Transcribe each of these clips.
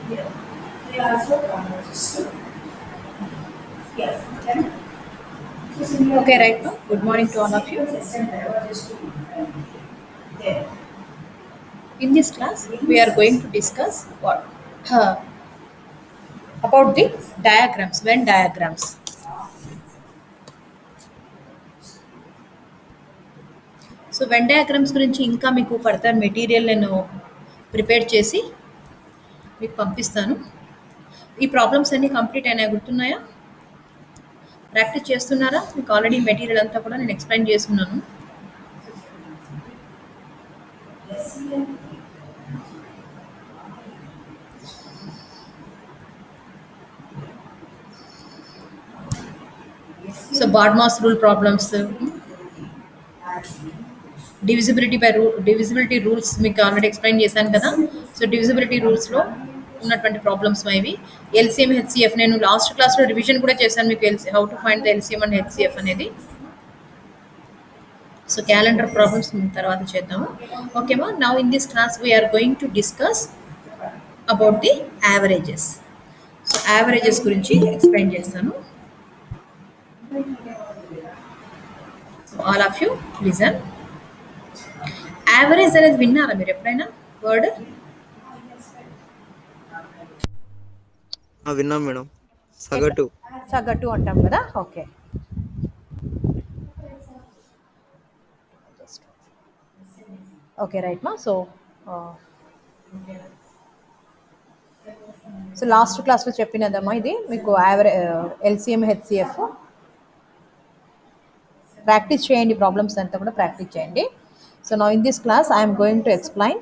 Yeah. They also system. Yeah. Then, okay, right now. Good morning to all of you. There. In this class, we are going to discuss what about the diagrams, Venn diagrams. So Venn diagrams గురించి ఇంకా మీకు further material నేను prepare చేసి మీకు పంపిస్తాను. ఈ problems అన్నీ complete అయినా గుర్తున్నాయా? ప్రాక్టీస్ చేస్తున్నారా? మీకు ఆల్రెడీ మెటీరియల్ అంతా కూడా నేను ఎక్స్ప్లెయిన్ చేస్తున్నాను. So BODMAS rule problems, divisibility rules మీకు ఆల్రెడీ ఎక్స్ప్లెయిన్ చేశాను కదా. సో డివిజిబిలిటీ రూల్స్లో ఉన్నటువంటి ప్రాబ్లమ్స్ ఇవి. ఎల్సిఎం హెచ్సిఎఫ్ నేను లాస్ట్ క్లాస్లో రివిజన్ కూడా చేశాను మీకు, how to find the LCM and HCF అనేది. సో క్యాలెండర్ ప్రాబ్లమ్స్ తర్వాత చేద్దాము. ఓకేమా. Now in this class we're going to discuss about the averages. So averages గురించి ఎక్స్ప్లెయిన్ చేస్తాను. So all of you listen. Average అనేది విన్నారా మీరు ఎప్పుడైనా వర్డ్? విన్నాం మేడం. సగటు సగటు అంటాం కదా. ఓకే. ఓకే రైట్ మా. సో లాస్ట్ క్లాస్లో చెప్పినదమ్మా ఇది మీకు ఎల్సిఎం హెచ్సిఎఫ్ ప్రాక్టీస్ చేయండి. ప్రాబ్లమ్స్ అంతా కూడా ప్రాక్టీస్ చేయండి. So now in this class I'm going to explain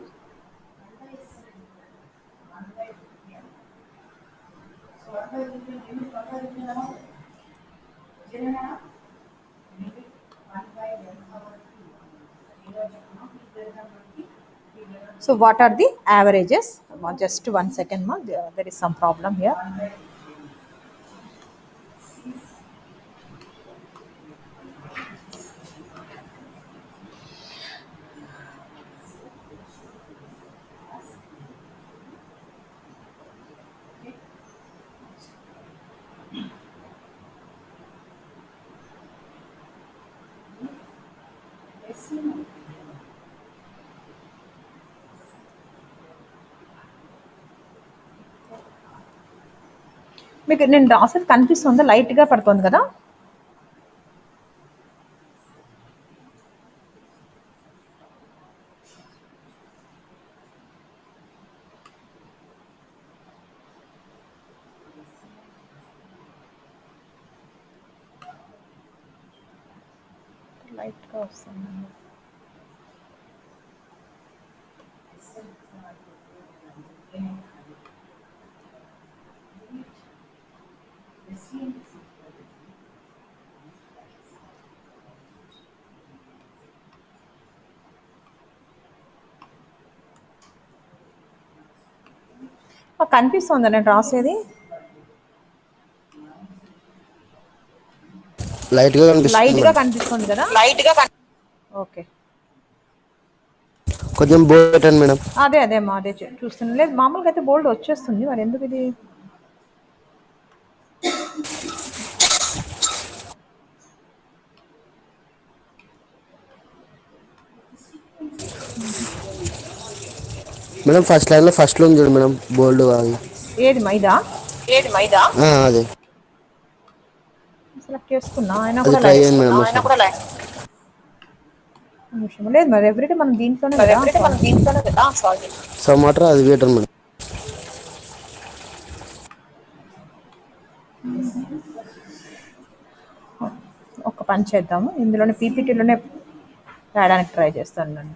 so what are the averages. Just 1 second ma, there is some problem here. మీకు నేను రాసేది కనిపిస్తుందా? లైట్గా పడుతుంది కదా. లైట్గా వస్తుంది. కనిపిస్తుందా నేను రాసేది? లైట్గా కనిపిస్తుంది కదా. ఓకే. కొంచెం బోల్డ్ పెట్టండి మేడం. అదే మా అదే చూస్తున్నాను. లేదు మామూలుగా అయితే బోల్డ్ వచ్చేస్తుంది, మరి ఎందుకు ఇది? మేడం ఫస్ట్ లైన్ లో ఫస్ట్ లో చూడండి మేడం, బోల్డ్ అది. ఏది మైదా? అదే సెలెక్ట్ చేసుకున్నా అయినా అది కూడా ట్రై చేయండి మేడం ఒకసారి. నిమిషం. లేదు మరి ఎవ్రీడే మనం దీంట్లోనే కదా. సమ్ వాటర్ అది వేటర్ మేడం. ఒక పని చేద్దాము, ఇందులోనే పీపీటీలోనే రాయడానికి ట్రై చేస్తాను నన్ను.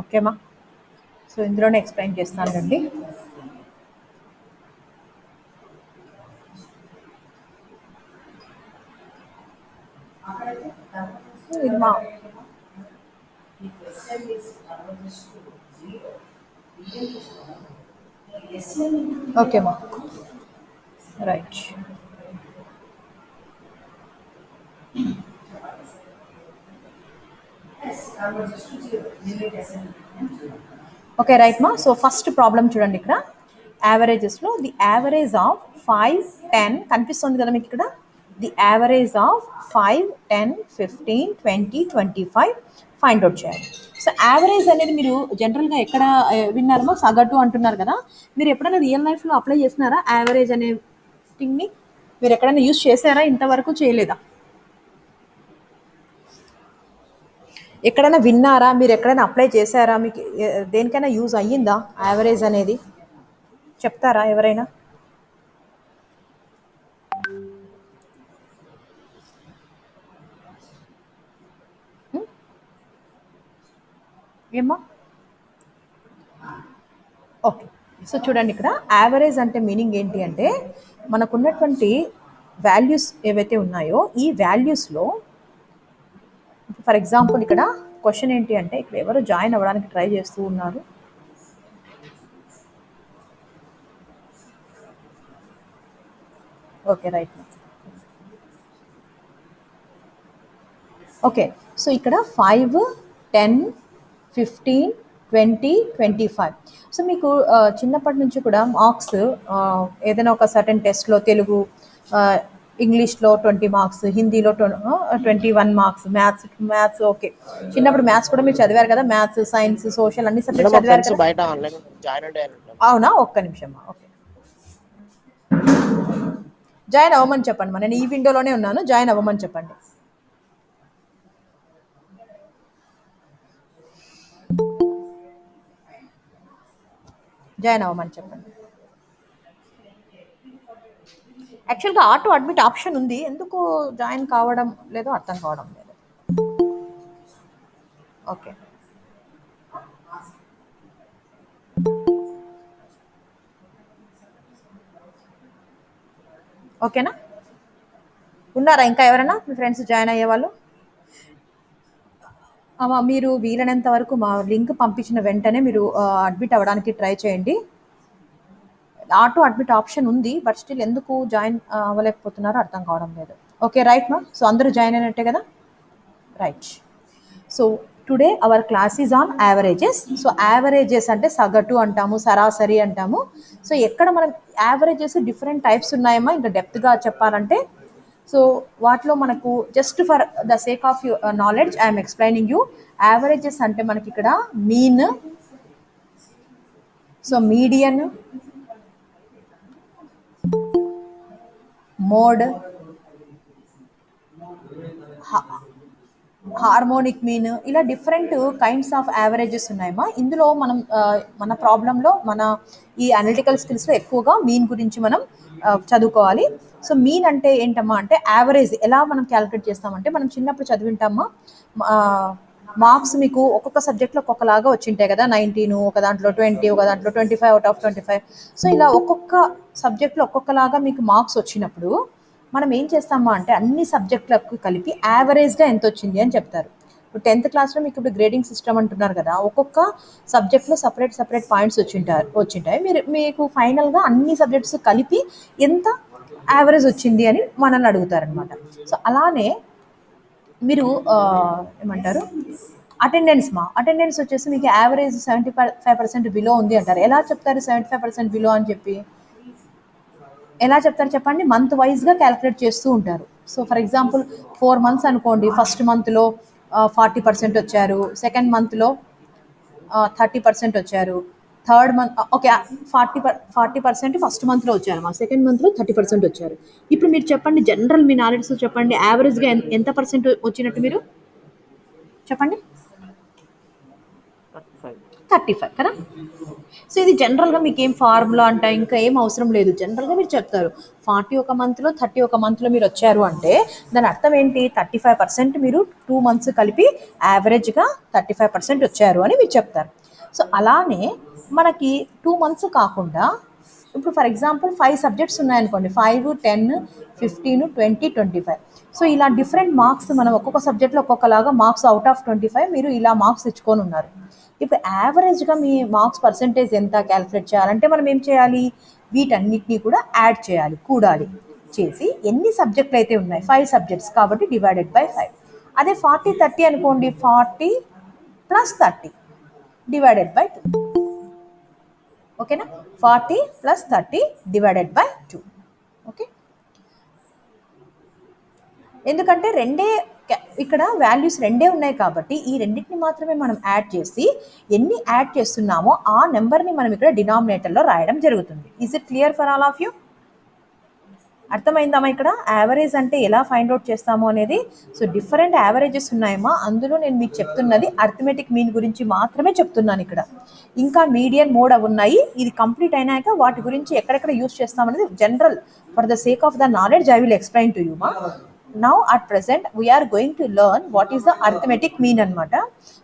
ఓకేమా. సో ఇందులోనే ఎక్స్ప్లెయిన్ చేస్తానండి. ఇది మా ఓకేమా. రైట్. ఓకే రైట్ మా. సో ఫస్ట్ ప్రాబ్లం చూడండి ఇక్కడ. యావరేజెస్లో ది యావరేజ్ ఆఫ్ 5, 10 కనిపిస్తుంది కదా మీకు ఇక్కడ. The average of 5, 10, 15, 20, 25 find out చేయాలి. సో యావరేజ్ అనేది మీరు జనరల్గా ఎక్కడ విన్నారో సగటు అంటున్నారు కదా. మీరు ఎప్పుడైనా రియల్ లైఫ్లో అప్లై చేస్తున్నారా యావరేజ్ అనే థింగ్ని? మీరు ఎక్కడైనా యూజ్ చేశారా? ఇంతవరకు చేయలేదా? ఎక్కడైనా విన్నారా? మీరు ఎక్కడైనా అప్లై చేశారా? మీకు దేనికైనా యూజ్ అయ్యిందా యావరేజ్ అనేది? చెప్తారా ఎవరైనా? ఏమ్మా? ఓకే. సో చూడండి ఇక్కడ యావరేజ్ అంటే మీనింగ్ ఏంటి అంటే మనకున్నటువంటి వాల్యూస్ ఏవైతే ఉన్నాయో ఈ వాల్యూస్లో ఫర్ ఎగ్జాంపుల్ ఇక్కడ క్వశ్చన్ ఏంటి అంటే ఇక్కడ ఎవరు జాయిన్ అవ్వడానికి ట్రై చేస్తూ ఉన్నారు? Okay right. ఓకే. సో ఇక్కడ 5, 10, 15, 20, 25. సో మీకు చిన్నప్పటి నుంచి కూడా మార్క్స్ ఏదైనా ఒక సర్టెన్ టెస్ట్లో తెలుగు, ఇంగ్లీష్లో 20 మార్క్స్, హిందీలో 21 మార్క్స్, మ్యాథ్స్ ఓకే. చిన్నప్పుడు మ్యాథ్స్ కూడా మీరు చదివారు కదా. మ్యాథ్స్, సైన్స్, సోషల్ అన్ని సబ్జెక్ట్స్ చదివారు కదా. అవునా? ఒక్క నిమిషం. ఓకే, జాయిన్ అవ్వమని చెప్పండి. నేను ఈ విండోలోనే ఉన్నాను, జాయిన్ అవ్వమని చెప్పండి. జాయిన్ అవ్వమని చెప్పండి. యాక్చువల్గా ఆటో అడ్మిట్ ఆప్షన్ ఉంది, ఎందుకు జాయిన్ కావడం లేదో అర్థం కావడం లేదు. ఓకే, ఓకేనా? ఉన్నారా ఇంకా ఎవరైనా మీ ఫ్రెండ్స్ జాయిన్ అయ్యేవాళ్ళు? మీరు వీలైనంత వరకు మా లింక్ పంపించిన వెంటనే మీరు అడ్మిట్ అవ్వడానికి ట్రై చేయండి. ఆటో అడ్మిట్ ఆప్షన్ ఉంది, బట్ స్టిల్ ఎందుకు జాయిన్ అవ్వలేకపోతున్నారో అర్థం కావడం లేదు. ఓకే రైట్ మా. సో అందరూ జాయిన్ అయినట్టే కదా. Right. So today our class is on averages. So averages అంటే సగటు అంటాము, సరాసరి అంటాము. సో ఎక్కడ మనం యావరేజెస్ డిఫరెంట్ టైప్స్ ఉన్నాయమ్మా ఇంకా డెప్త్గా చెప్పాలంటే. సో వాటిలో మనకు just for the sake of you knowledge I'm explaining you. Averages అంటే మనకి ఇక్కడ mean, so median, mode, harmonic mean, ఇలా డిఫరెంట్ కైండ్స్ ఆఫ్ యావరేజెస్ ఉన్నాయమ్మా. ఇందులో మనం మన ప్రాబ్లంలో మన ఈ అనలిటికల్ స్కిల్స్లో ఎక్కువగా మీన్ గురించి మనం చదువుకోవాలి. సో మీన్ అంటే ఏంటమ్మా అంటే యావరేజ్ ఎలా మనం క్యాలిక్యులేట్ చేస్తామంటే మనం చిన్నప్పుడు చదివింటామా. మార్క్స్ మీకు ఒక్కొక్క సబ్జెక్ట్లో ఒక్కొక్కలాగా వచ్చింటాయి కదా. 19, ఒక దాంట్లో 20, ఒక దాంట్లో 25 అవుట్ ఆఫ్ 25. సో ఇలా ఒక్కొక్క సబ్జెక్ట్లో ఒక్కొక్కలాగా మీకు మార్క్స్ వచ్చినప్పుడు మనం ఏం చేస్తామా అంటే అన్ని సబ్జెక్టులకు కలిపి యావరేజ్గా ఎంత వచ్చింది అని చెప్తారు. ఇప్పుడు 10th క్లాస్లో మీకు ఇప్పుడు గ్రేడింగ్ సిస్టమ్ అంటున్నారు కదా. ఒక్కొక్క సబ్జెక్ట్లో సపరేట్ పాయింట్స్ వచ్చింటాయి. మీకు ఫైనల్గా అన్ని సబ్జెక్ట్స్ కలిపి ఎంత యావరేజ్ వచ్చింది అని మనల్ని అడుగుతారనమాట. సో అలానే మీరు ఏమంటారు అటెండెన్స్ వచ్చేసి మీకు యావరేజ్ 75% బిలో ఉంది అంటారు. ఎలా చెప్తారు 75% బిలో అని చెప్పి? ఎలా చెప్తారు చెప్పండి? మంత్ వైజ్గా క్యాలిక్యులేట్ చేస్తూ ఉంటారు. సో ఫర్ ఎగ్జాంపుల్ 4 months అనుకోండి. ఫస్ట్ మంత్లో 40% వచ్చారు, సెకండ్ మంత్లో 30% వచ్చారు, థర్డ్ మంత్ ఓకే 40% ఫస్ట్ మంత్లో వచ్చారు, మా సెకండ్ మంత్లో 30% వచ్చారు. ఇప్పుడు మీరు చెప్పండి, జనరల్ మీ నాలెడ్జ్ చెప్పండి, యావరేజ్గా ఎంత పర్సెంట్ వచ్చినట్టు మీరు చెప్పండి. 35 కదా. సో ఇది జనరల్గా మీకు ఏం ఫార్ములా అంట ఇంకా ఏం అవసరం లేదు, జనరల్గా మీరు చెప్తారు 40 ఒక మంత్లో 30 ఒక మంత్లో మీరు వచ్చారు అంటే దాని అర్థం ఏంటి, 35% మీరు 2 మంత్స్ కలిపి యావరేజ్గా 35% వచ్చారు అని మీరు చెప్తారు. సో అలానే మనకి 2 మంత్స్ కాకుండా ఇప్పుడు ఫర్ ఎగ్జాంపుల్ 5 సబ్జెక్ట్స్ ఉన్నాయనుకోండి, 5, 10, 15, 20, 25. సో ఇలా డిఫరెంట్ మార్క్స్ మనం ఒక్కొక్క సబ్జెక్ట్లో ఒక్కొక్కలాగా మార్క్స్ అవుట్ ఆఫ్ 25 మీరు ఇలా మార్క్స్ తెచ్చుకొని ఉన్నారు. ఇప్పుడు యావరేజ్గా మీ మార్క్స్ పర్సంటేజ్ ఎంత క్యాలిక్యులేట్ చేయాలంటే మనం ఏం చేయాలి, వీటన్నిటినీ కూడా యాడ్ చేయాలి, కూడాలి. చేసి ఎన్ని సబ్జెక్టులు అయితే ఉన్నాయి 5 సబ్జెక్ట్స్ కాబట్టి డివైడెడ్ బై 5. అదే 40, 30 అనుకోండి, 40 + 30 డివైడెడ్ బై 2. ఓకేనా, 40 + 30 డివైడెడ్ బై 2. ఓకే, ఎందుకంటే ఇక్కడ వాల్యూస్ రెండే ఉన్నాయి కాబట్టి ఈ రెండింటిని మాత్రమే మనం యాడ్ చేసి ఎన్ని యాడ్ చేస్తున్నామో ఆ నెంబర్ని మనం ఇక్కడ డినామినేటర్లో రాయడం జరుగుతుంది. Is it clear for all of you? అర్థమైందమ్మా ఇక్కడ యావరేజ్ అంటే ఎలా ఫైండ్ అవుట్ చేస్తాము అనేది. సో డిఫరెంట్ యావరేజెస్ ఉన్నాయమ్మా, అందులో నేను మీకు చెప్తున్నది అర్థమెటిక్ మీన్ గురించి మాత్రమే చెప్తున్నాను ఇక్కడ. ఇంకా మీడియన్, మోడ్ అవి ఉన్నాయి, ఇది కంప్లీట్ అయినాక వాటి గురించి ఎక్కడెక్కడ యూస్ చేస్తామనేది general for the sake of the knowledge I will explain to you మా. Now at present we are going to learn what is the arithmetic mean అనమాట.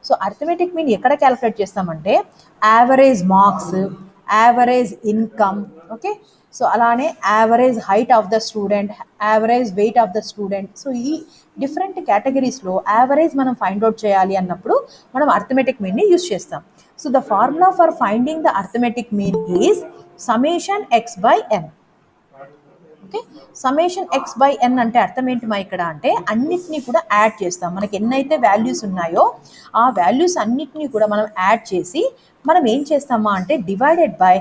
సో అర్థమెటిక్ మీన్ ఎక్కడ క్యాలిక్యులేట్ చేస్తామంటే average marks, average income, okay. So అలానే average height of the student, average weight of the student. So ఈ different కేటగిరీస్లో average మనం find out చేయాలి అన్నప్పుడు మనం అర్థమెటిక్ మీన్ని యూస్ చేస్తాం. So the formula for finding the arithmetic mean is summation x/n. Okay, summation x/n అంటే అర్థం ఏంటి మా ఇక్కడ అంటే అన్నిటినీ కూడా యాడ్ చేస్తాం. మనకి ఎన్నైతే వాల్యూస్ ఉన్నాయో ఆ వాల్యూస్ అన్నిటినీ కూడా మనం యాడ్ చేసి మనం ఏం చేస్తామా అంటే డివైడెడ్ బై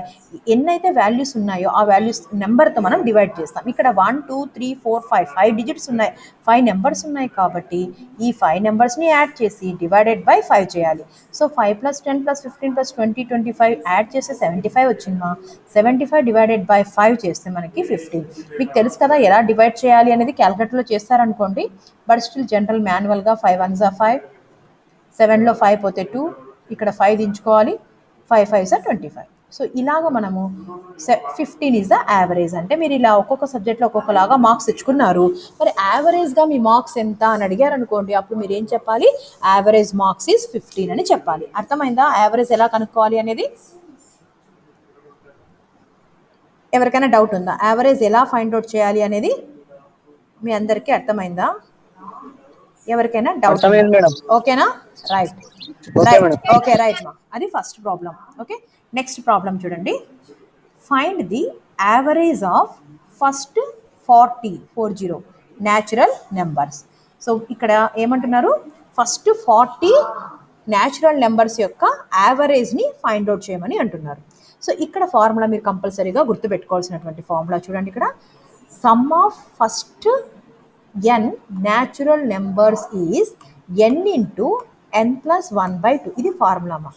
ఎన్నైతే వాల్యూస్ ఉన్నాయో ఆ వాల్యూస్ నెంబర్తో మనం డివైడ్ చేస్తాం. ఇక్కడ 1, 2, 3, 4, 5 డిజిట్స్ ఉన్నాయి, 5 నెంబర్స్ ఉన్నాయి కాబట్టి ఈ 5 నెంబర్స్ని యాడ్ చేసి డివైడెడ్ బై 5 చేయాలి. సో 5 + 10 + 15 + 20, 25 యాడ్ చేస్తే 75 వచ్చిందా, 75 డివైడెడ్ బై 5 చేస్తే మనకి 15. మీకు తెలుసు కదా ఎలా డివైడ్ చేయాలి అనేది, క్యాలిక్యులేటర్లో చేస్తారనుకోండి, బట్ స్టిల్ జనరల్ మాన్యువల్గా 5 1s are 5, 7లో 5 పోతే 2, ఇక్కడ 5 దించుకోవాలి, 5 5s are 25. సో ఇలాగ మనము 15 ఈజ్ ద యావరేజ్. అంటే మీరు ఇలా ఒక్కొక్క సబ్జెక్ట్లో ఒక్కొక్కలాగా మార్క్స్ తెచ్చుకున్నారు, మరి యావరేజ్గా మీ మార్క్స్ ఎంత అని అడిగారు అనుకోండి, అప్పుడు మీరు ఏం చెప్పాలి, యావరేజ్ మార్క్స్ ఈజ్ 15 అని చెప్పాలి. అర్థమైందా యావరేజ్ ఎలా కనుక్కోవాలి అనేది? ఎవరికైనా డౌట్ ఉందా, యావరేజ్ ఎలా ఫైండ్ అవుట్ చేయాలి అనేది మీ అందరికీ అర్థమైందా? ఎవరికైనా డౌట్? ఓకేనా, రైట్ రైట్, ఓకే రైట్ మా. అది first problem. Okay, next problem చూడండి. Find the average of first 40 natural numbers. So ఇక్కడ ఏమంటున్నారు, ఫస్ట్ 40 న్యాచురల్ నెంబర్స్ యొక్క యావరేజ్ని ఫైండ్ అవుట్ చేయమని అంటున్నారు. సో ఇక్కడ ఫార్ములా మీరు కంపల్సరీగా గుర్తుపెట్టుకోవాల్సినటువంటి ఫార్ములా చూడండి. ఇక్కడ some of first n natural numbers is n into n + 1/2. ఇది ఫార్ములా మా.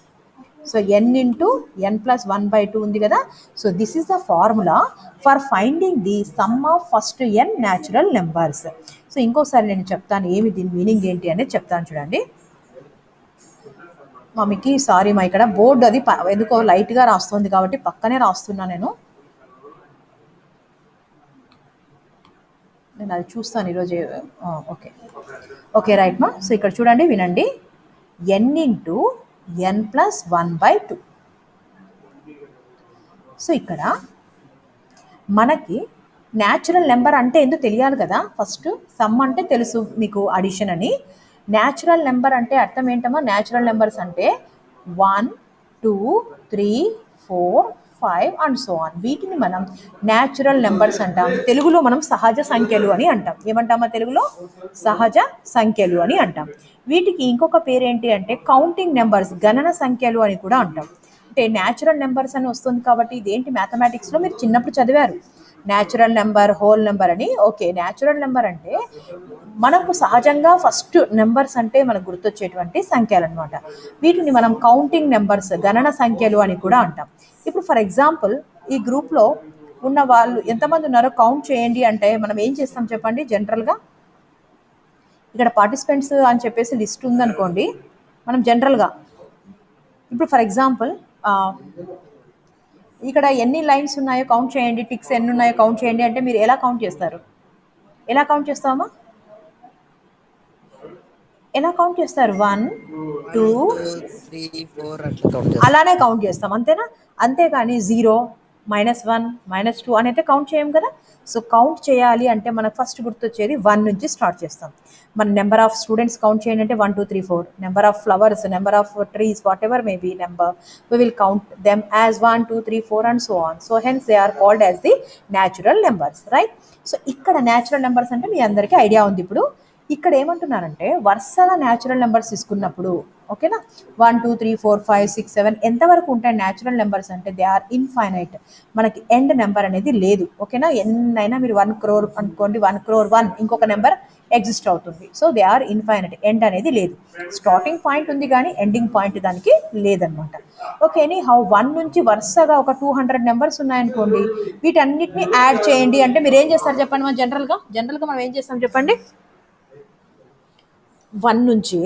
సో n ఇంటూ n + 1/2 ఉంది కదా. So this is the formula for finding the some of first n natural numbers. So ఇంకోసారి నేను చెప్తాను ఏమి దీని మీనింగ్ ఏంటి అనేది చెప్తాను చూడండి. మమ్మీకి సారీ మా, ఇక్కడ బోర్డు అది ఎందుకో లైట్గా రాస్తుంది కాబట్టి పక్కనే రాస్తున్నా నేను అది చూస్తాను ఈరోజు. ఓకే ఓకే రైట్ మా. సో ఇక్కడ చూడండి, వినండి, n ఇంటూ n + 1/2. సో ఇక్కడ మనకి న్యాచురల్ నెంబర్ అంటే ఏందో తెలియాలి కదా. ఫస్ట్ సమ్ అంటే తెలుసు మీకు, అడిషన్ అని. న్యాచురల్ నెంబర్ అంటే అర్థం ఏంటమ్మా, న్యాచురల్ నెంబర్స్ అంటే 1, 2, 3, 4, 5 అండ్ సో ఆన్. వీటిని మనం న్యాచురల్ నెంబర్స్ అంటాం. తెలుగులో మనం సహజ సంఖ్యలు అని అంటాం. ఏమంటామా తెలుగులో? సహజ సంఖ్యలు అని అంటాం. వీటికి ఇంకొక పేరేంటి అంటే కౌంటింగ్ నెంబర్స్, గణన సంఖ్యలు అని కూడా అంటాం. అంటే న్యాచురల్ నెంబర్స్ అని వస్తుంది కాబట్టి ఇదేంటి, మ్యాథమెటిక్స్లో మీరు చిన్నప్పుడు చదివారు న్యాచురల్ నెంబర్, హోల్ నెంబర్ అని. ఓకే, న్యాచురల్ నెంబర్ అంటే మనకు సహజంగా ఫస్ట్ నెంబర్స్ అంటే మనకు గుర్తొచ్చేటువంటి సంఖ్యలు అనమాట. వీటిని మనం కౌంటింగ్ నెంబర్స్, గణన సంఖ్యలు అని కూడా అంటాం. ఇప్పుడు ఫర్ ఎగ్జాంపుల్ ఈ గ్రూప్లో ఉన్న వాళ్ళు ఎంతమంది ఉన్నారో కౌంట్ చేయండి అంటే మనం ఏం చేస్తాం చెప్పండి. జనరల్గా ఇక్కడ పార్టిసిపెంట్స్ అని చెప్పేసి లిస్ట్ ఉందనుకోండి, మనం జనరల్గా ఇప్పుడు ఫర్ ఎగ్జాంపుల్ ఇక్కడ ఎన్ని లైన్స్ ఉన్నాయో కౌంట్ చేయండి, టిక్స్ ఎన్ని ఉన్నాయో కౌంట్ చేయండి అంటే మీరు ఎలా కౌంట్ చేస్తారు? ఎలా కౌంట్ చేస్తామా? ఎలా కౌంట్ చేస్తారు? 1, 2 1 2 3 4 అట్లా కౌంట్ చేస్తాం. అలానే కౌంట్ చేస్తాం, అంతేనా? అంతేగాని 0, -1, -2 అని అయితే కౌంట్ చేయం కదా. సో కౌంట్ చేయాలి అంటే మనకు ఫస్ట్ గుర్తొచ్చేది 1 నుంచి స్టార్ట్ చేస్తాం. మన నెంబర్ ఆఫ్ స్టూడెంట్స్ కౌంట్ చేయండి అంటే 1 2 3 4, number of flowers, number of trees, whatever may be number, we will count them as 1 2 3 4 and so on. So hence they are called as the natural numbers, right? So ఇక్కడ natural numbers అంటే మీ అందరికీ idea ఉంది. ఇప్పుడు ఇక్కడ ఏమంటున్నారంటే వరుసగా natural numbers తీసుకున్నప్పుడు, ఓకేనా, 1 2 3 4 5 6 7 ఎంతవరకు ఉంటాయి న్యాచురల్ నెంబర్స్ అంటే దే ఆర్ ఇన్ఫైనైట్. మనకి ఎండ్ నెంబర్ అనేది లేదు, ఓకేనా. ఎన్నైనా మీరు 1 crore అనుకోండి, 1 crore 1 ఇంకొక నెంబర్ ఎగ్జిస్ట్ అవుతుంది. So they are infinite, end అనేది లేదు. స్టార్టింగ్ పాయింట్ ఉంది కానీ ఎండింగ్ పాయింట్ దానికి లేదనమాట. ఓకే, ఎనీ హౌ 1 నుంచి వరుసగా ఒక 200 నెంబర్స్ ఉన్నాయనుకోండి, వీటన్నిటిని యాడ్ చేయండి అంటే మీరు ఏం చేస్తారు చెప్పండి? మనం జనరల్గా మనం ఏం చేస్తాం చెప్పండి? 1 నుంచి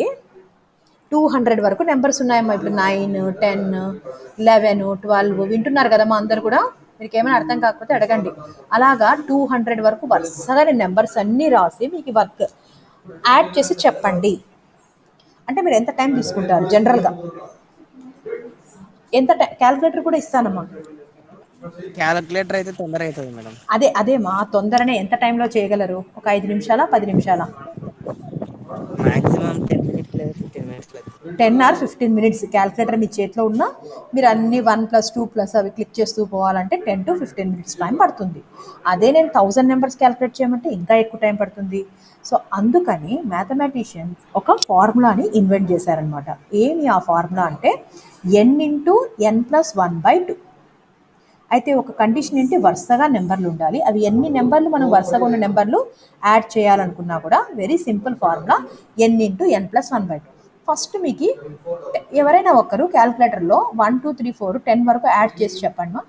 200 వరకు నెంబర్స్ ఉన్నాయమ్మా. ఇప్పుడు 9 10 11 12 వింటున్నారు కదమ్మా అందరు కూడా. మీకు ఏమైనా అర్థం కాకపోతే అడగండి. అలాగా 200 వరకు వరుసగా నేను నెంబర్స్ అన్నీ రాసి మీకు వర్క్ యాడ్ చేసి చెప్పండి అంటే మీరు ఎంత టైం తీసుకుంటారు జనరల్గా? ఎంత క్యాల్కులేటర్ కూడా ఇస్తానమ్మా. క్యాలిక్యులేటర్ అయితే తొందరగా అవుతుంది మేడం. అదేమా తొందరనే ఎంత టైంలో చేయగలరు? ఒక 5 నిమిషాలా, 10 నిమిషాలా? మాక్సిమం 10 మినిట్స్ లేదా 15 మినిట్స్ లేదు. 10 or 15 minutes క్యాల్కులేటర్ మీ చేతిలో ఉన్నా మీరు అన్ని 1 + 2 + అవి క్లిక్ చేస్తూ పోవాలంటే 10 to 15 minutes టైం పడుతుంది. అదే నేను 1000 నెంబర్స్ క్యాల్కులేట్ చేయమంటే ఇంకా ఎక్కువ టైం పడుతుంది. సో అందుకని మ్యాథమెటిషియన్స్ ఒక ఫార్ములాని ఇన్వెంట్ చేశారనమాట. ఏమి ఆ ఫార్ములా అంటే n × n+1/2. అయితే ఒక కండిషన్ ఏంటి? వరుసగా నెంబర్లు ఉండాలి. అవి ఎన్ని నెంబర్లు మనం వరుసగా ఉన్న నెంబర్లు యాడ్ చేయాలనుకున్నా కూడా very simple formula n × n+1/2. First మీకు ఎవరైనా ఒకరు క్యాల్కులేటర్లో 1 2 3 4 10 వరకు యాడ్ చేసి చెప్పండి మా.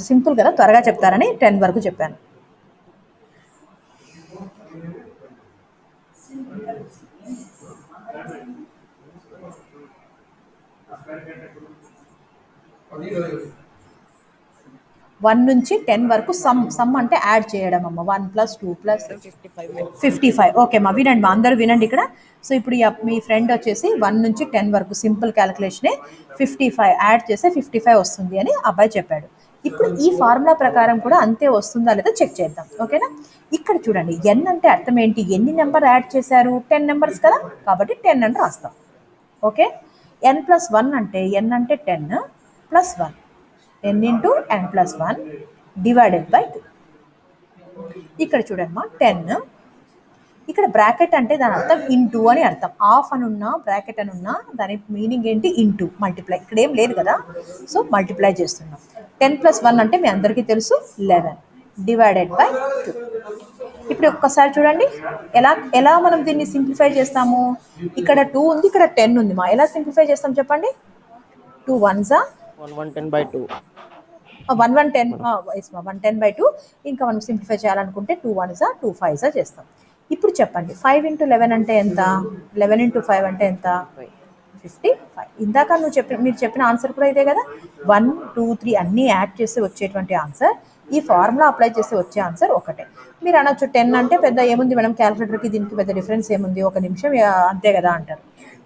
సింపుల్ కదా, త్వరగా చెప్తారని 10 వరకు చెప్పాను. వన్ నుంచి 10 వరకు సమ్ అంటే యాడ్ చేయడం అమ్మ. 1 + 2 + 55. ఓకే మా, వినండి మా, అందరూ వినండి ఇక్కడ. సో ఇప్పుడు మీ ఫ్రెండ్ వచ్చేసి 1 నుంచి 10 వరకు సింపుల్ క్యాలిక్యులేషనే 55 యాడ్ చేస్తే 55 వస్తుంది అని అబ్బాయి చెప్పాడు. ఇప్పుడు ఈ ఫార్ములా ప్రకారం కూడా అంతే వస్తుందా లేదా చెక్ చేద్దాం, ఓకేనా. ఇక్కడ చూడండి, n అంటే అర్థం ఏంటి? ఎన్ని నెంబర్ యాడ్ చేశారు? 10 నెంబర్స్ కదా, కాబట్టి 10 అని రాస్తాం. ఓకే, n+1 అంటే n అంటే 10 + 1, n × n+1 /2. ఇక్కడ చూడమ్మా 10, ఇక్కడ బ్రాకెట్ అంటే దాని అర్థం ఇంటూ అని అర్థం. ఆఫ్ అని ఉన్నా బ్రాకెట్ అని ఉన్నా దాని మీనింగ్ ఏంటి? Into, multiply. ఇక్కడ ఏం లేదు కదా, సో మల్టిప్లై చేస్తున్నాం. 10 + 1 అంటే మీ అందరికీ తెలుసు 11 /2. ఇప్పుడు ఒక్కసారి చూడండి ఎలా మనం దీన్ని సింప్లిఫై చేస్తాము. ఇక్కడ 2 ఉంది, ఇక్కడ 10 ఉంది మా. ఎలా సింప్లిఫై చేస్తాం చెప్పండి? 2 1s 110/2. 110/2. ఇంకా మనం సింప్లిఫై చేయాలనుకుంటే 2 1s 2 5s చేస్తాం. ఇప్పుడు చెప్పండి 5 × 11 అంటే ఎంత? 11 × 5 అంటే ఎంత? 55. ఇందాక మీరు చెప్పిన ఆన్సర్ కూడా ఇదే కదా. 1 2 3 అన్నీ యాడ్ చేసి వచ్చేటువంటి ఆన్సర్, ఈ ఫార్ములా అప్లై చేసి వచ్చే ఆన్సర్ ఒకటే. మీరు అనొచ్చు 10 అంటే పెద్ద ఏముంది మేడం, క్యాల్కులేటర్కి దీనికి పెద్ద డిఫరెన్స్ ఏముంది, ఒక నిమిషం అంతే కదా అంటారు.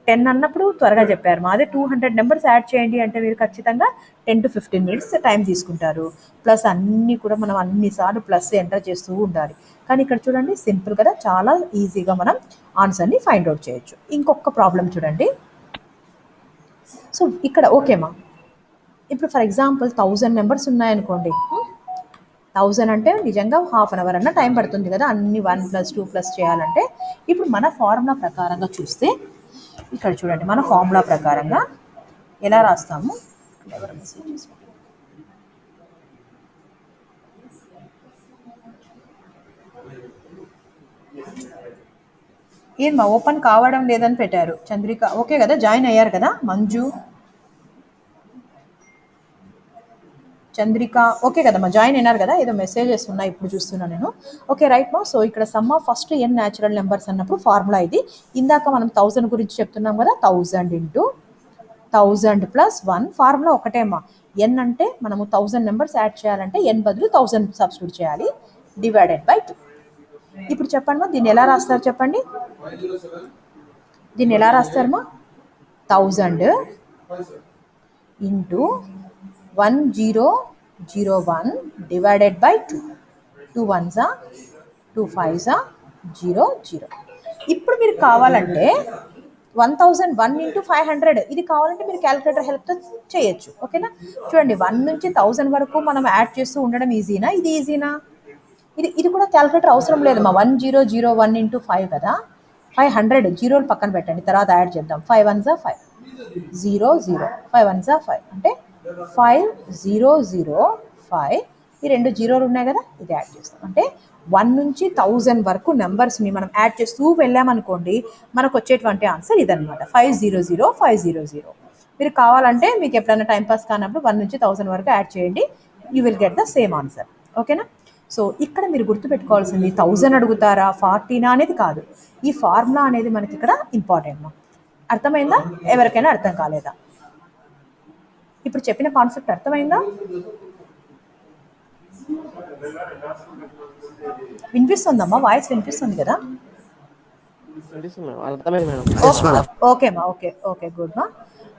10 అన్నప్పుడు త్వరగా చెప్పారు. మాదే 200 నెంబర్స్ యాడ్ చేయండి అంటే మీరు ఖచ్చితంగా 10 to 15 minutes టైం తీసుకుంటారు. ప్లస్ అన్నీ కూడా మనం అన్నిసార్లు ప్లస్ ఎంటర్ చేస్తూ ఉండాలి. కానీ ఇక్కడ చూడండి సింపుల్ కదా, చాలా ఈజీగా మనం ఆన్సర్ని ఫైండ్ అవుట్ చేయొచ్చు. ఇంకొక ప్రాబ్లం చూడండి. సో ఇక్కడ ఓకేమా, ఇప్పుడు ఫర్ ఎగ్జాంపుల్ 1000 నెంబర్స్ ఉన్నాయనుకోండి. 1000 అంటే నిజంగా ½ an hour అన్న టైం పడుతుంది కదా అన్ని 1 + 2 + చేయాలంటే. ఇప్పుడు మన ఫార్ములా ప్రకారంగా చూస్తే ఇక్కడ చూడండి, మన ఫార్ములా ప్రకారంగా ఎలా రాస్తాము? ఏమా ఓపెన్ కావడం లేదని పెట్టారు. చంద్రిక ఓకే కదా, జాయిన్ అయ్యారు కదా. మంజు, చంద్రిక ఓకే కదమ్మా, జాయిన్ అయినారు కదా. ఏదో మెసేజెస్ ఉన్నాయి ఇప్పుడు చూస్తున్నాను నేను. ఓకే రైట్ మా. సో ఇక్కడ some of first n natural numbers అన్నప్పుడు ఫార్ములా ఇది. ఇందాక మనం 1000 గురించి చెప్తున్నాం కదా, 1000 × 1000 ప్లస్ 1 ఫార్ములా ఒకటేమా. ఎన్ అంటే మనము 1000 నెంబర్స్ యాడ్ చేయాలంటే ఎన్ బదులు 1000 సబ్స్టిట్యూట్ చేయాలి, డివైడెడ్ బై 2. ఇప్పుడు చెప్పండి దీన్ని ఎలా రాస్తారు చెప్పండి. దీన్ని ఎలా రాస్తారమ్మా? 1000 into 1001 divided by 2. 2 1s 2 5s 0 0. ఇప్పుడు మీరు కావాలంటే 1001 ఇంటూ 500 ఇది కావాలంటే మీరు క్యాలిక్యులేటర్ హెల్ప్తో చేయొచ్చు. ఓకేనా? చూడండి 1 నుంచి 1000 వరకు మనం యాడ్ చేస్తూ ఉండడం ఈజీనా, ఇది ఈజీనా? ఇది కూడా క్యాలిక్యులేటర్ అవసరం లేదమ్మా. 1001 ఇంటూ 5 కదా, 500 జీరోలు పక్కన పెట్టండి, తర్వాత యాడ్ చేద్దాం. 5 1s 5 0 0 5 1s 5 అంటే 5005. ఈ 2 జీరోలు ఉన్నాయి కదా, ఇది యాడ్ చేస్తాం. అంటే 1 నుంచి 1000 వరకు నెంబర్స్ని మనం యాడ్ చేస్తూ వెళ్ళామనుకోండి, మనకు వచ్చేటువంటి ఆన్సర్ ఇదనమాట, 500500. మీరు కావాలంటే మీకు ఎప్పుడైనా టైంపాస్ కానప్పుడు 1 నుంచి 1000 వరకు యాడ్ చేయండి, you will get the same answer. ఓకేనా? సో ఇక్కడ మీరు గుర్తుపెట్టుకోవాల్సింది 1000 అడుగుతారా 40నా అనేది కాదు, ఈ ఫార్ములా అనేది మనకి ఇక్కడ ఇంపార్టెంట్. అర్థమైందా? ఎవరికైనా అర్థం కాలేదా? ఇప్పుడు చెప్పిన కాన్సెప్ట్ అర్థమైందా? వినిపిస్తుందమ్మా? వాయిస్ వినిపిస్తుంది కదా? ఓకేమ్మా, ఓకే ఓకే, గుడ్ మా.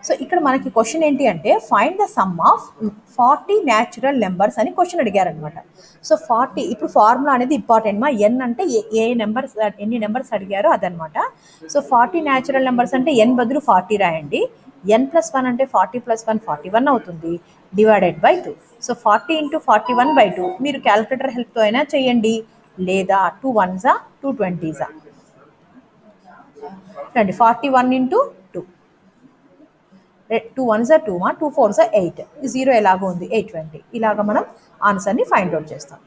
సో ఇక్కడ మనకి క్వశ్చన్ ఏంటి అంటే find the sum of 40 natural numbers అని క్వశ్చన్ అడిగారనమాట. సో 40 ఇప్పుడు ఫార్ములా అనేది ఇంపార్టెంట్ మా. ఎన్ అంటే ఏ నెంబర్స్, ఎన్ని నెంబర్స్ అడిగారో అదనమాట. సో 40 న్యాచురల్ నెంబర్స్ అంటే ఎన్ బదులు 40 రాయండి. ఎన్ ప్లస్ 1 అంటే 40 ప్లస్ 1 41 అవుతుంది, డివైడెడ్ బై 2. సో 40 ఇంటూ 41/2 మీరు క్యాలిక్యులేటర్ హెల్ప్తో అయినా చేయండి, లేదా 2 1s 2 20s. రండి 41 ఇంటూ 2, 2 1s 2 2 4s 8, 0 ఎలాగో ఉంది 820. ఇలాగ మనం ఆన్సర్ని ఫైండ్ అవుట్ చేస్తాం.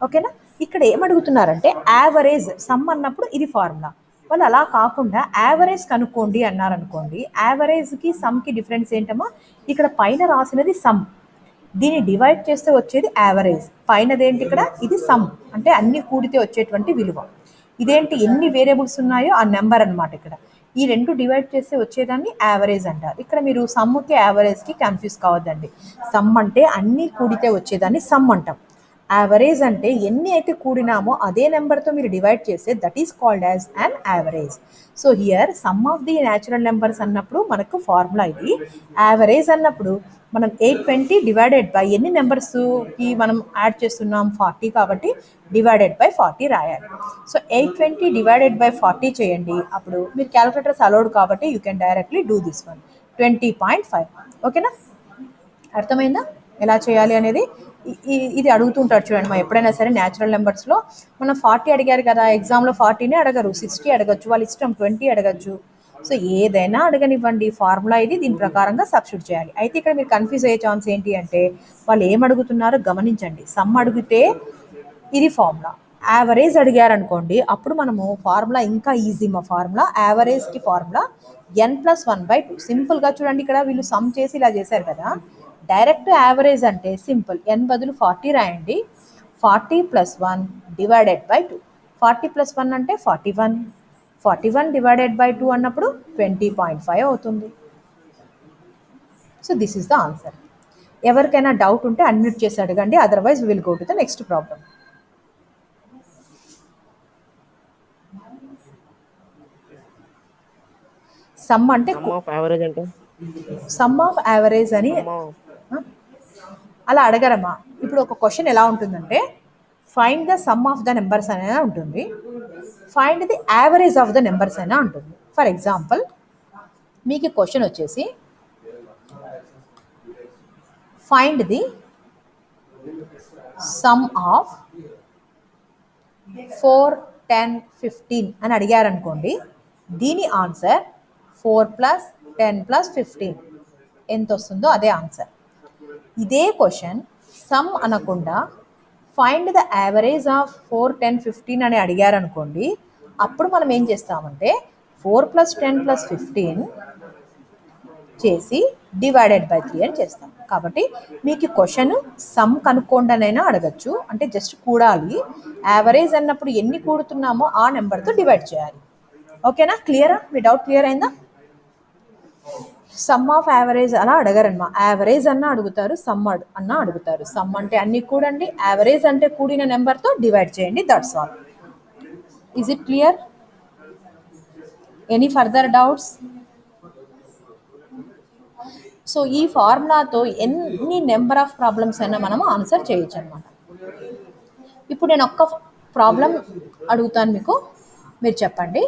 ఓకేనా? ఇక్కడ ఏమడుగుతున్నారంటే యావరేజ్, సమ్ అన్నప్పుడు ఇది ఫార్ములా. వాళ్ళు అలా కాకుండా యావరేజ్ కనుక్కోండి అన్నారనుకోండి, యావరేజ్కి సమ్కి డిఫరెన్స్ ఏంటమ్మా? ఇక్కడ పైన రాసినది సమ్, దీన్ని డివైడ్ చేస్తే వచ్చేది యావరేజ్. పైనదేంటి ఇక్కడ? ఇది సమ్, అంటే అన్ని కూడితే వచ్చేటువంటి విలువ. ఇదేంటి? ఎన్ని వేరియబుల్స్ ఉన్నాయో ఆ నెంబర్ అనమాట. ఇక్కడ ఈ 2 డివైడ్ చేస్తే వచ్చేదాన్ని యావరేజ్ అంటారు. ఇక్కడ మీరు సమ్కి యావరేజ్కి కన్ఫ్యూజ్ కావద్దండి. సమ్ అంటే అన్ని కూడితే వచ్చేదాన్ని సమ్ అంటాం. యావరేజ్ అంటే ఎన్ని అయితే కూడినామో అదే నెంబర్తో మీరు డివైడ్ చేస్తే that is called as an average. So here some of the natural numbers అన్నప్పుడు మనకు ఫార్ములా ఇది. యావరేజ్ అన్నప్పుడు మనం 820 డివైడెడ్ బై ఎన్ని నెంబర్స్కి మనం యాడ్ చేస్తున్నాం 40 కాబట్టి డివైడెడ్ బై 40 రాయాలి. సో 820 డివైడెడ్ బై 40 చేయండి. అప్పుడు మీరు క్యాలిక్యులేటర్స్ అలౌడ్ కాబట్టి you can directly do this one, 20.5. ఓకేనా? అర్థమైందా ఎలా చేయాలి అనేది? ఇది అడుగుతుంటారు చూడండి మా, ఎప్పుడైనా సరే న్యాచురల్ నెంబర్స్లో మనం 40 అడిగారు కదా, ఎగ్జామ్లో 40నే అడగరు, 60 అడగచ్చు, వాళ్ళ ఇష్టం 20 అడగచ్చు. సో ఏదైనా అడగనివ్వండి, ఫార్ములా ఇది, దీని ప్రకారంగా సబ్స్టిట్యూట్ చేయాలి. అయితే ఇక్కడ మీరు కన్ఫ్యూజ్ అయ్యే ఛాన్స్ ఏంటి అంటే వాళ్ళు ఏం అడుగుతున్నారో గమనించండి. సమ్ అడిగితే ఇది ఫార్ములా, యావరేజ్ అడిగారనుకోండి అప్పుడు మనము ఫార్ములా ఇంకా ఈజీ. మా ఫార్ములా యావరేజ్కి ఫార్ములా n+1/2. సింపుల్గా చూడండి, ఇక్కడ వీళ్ళు సమ్ చేసి ఇలా చేశారు కదా, డైరెక్ట్ యావరేజ్ అంటే సింపుల్, n బదులు 40 రాయండి, 40 + 1 డివైడెడ్ బై 2. 40 + 1 అంటే 41, 41 డివైడెడ్ బై 2 అన్నప్పుడు 20.5 అవుతుంది. So this is the answer. ఎవరికైనా డౌట్ ఉంటే అన్మ్యూట్ చేసి అడగండి, otherwise will go to the next problem. Some అంటే సమ్ ఆఫ్ యావరేజ్ అని అలా అడగరమ్మా. ఇప్పుడు ఒక క్వశ్చన్ ఎలా ఉంటుందంటే find the sum of the numbers అయినా ఉంటుంది, find the average of the numbers అయినా ఉంటుంది. ఫర్ ఎగ్జాంపుల్ మీకు క్వశ్చన్ వచ్చేసి ఫైండ్ ది సమ్ ఆఫ్ 4, 10, 15 అని అడిగారనుకోండి, దీని ఆన్సర్ 4 + 10 + 15 ఎంత వస్తుందో అదే ఆన్సర్. ఇదే క్వశ్చన్ సమ్ అనకుండా ఫైండ్ ద యావరేజ్ ఆఫ్ 4, 10, 15 అని అడిగారనుకోండి, అప్పుడు మనం ఏం చేస్తామంటే 4 + 10 + 15 చేసి డివైడెడ్ బై 3 అని చేస్తాం. కాబట్టి మీకు క్వశ్చన్ సమ్ కనుక్కోండి అనైనా అడగచ్చు, అంటే జస్ట్ కూడాలి. యావరేజ్ అన్నప్పుడు ఎన్ని కూడుతున్నామో ఆ నెంబర్తో డివైడ్ చేయాలి. ఓకేనా? క్లియరా? మీ డౌట్ క్లియర్ అయిందా? సమ్ ఆఫ్ యావరేజ్ అలా అడగరనమా. యావరేజ్ అన్న అడుగుతారు, సమ్ అన్న అడుగుతారు. సమ్ అంటే అన్ని కూడండి, యావరేజ్ అంటే కూడిన నెంబర్తో డివైడ్ చేయండి, that's all. Is it clear? Any further doubts? So ఈ ఫార్ములాతో ఎన్ని నెంబర్ ఆఫ్ ప్రాబ్లమ్స్ అయినా మనము ఆన్సర్ చేయొచ్చు అనమాట. ఇప్పుడు నేను ఒక్క ప్రాబ్లం అడుగుతాను మీకు, మీరు చెప్పండి.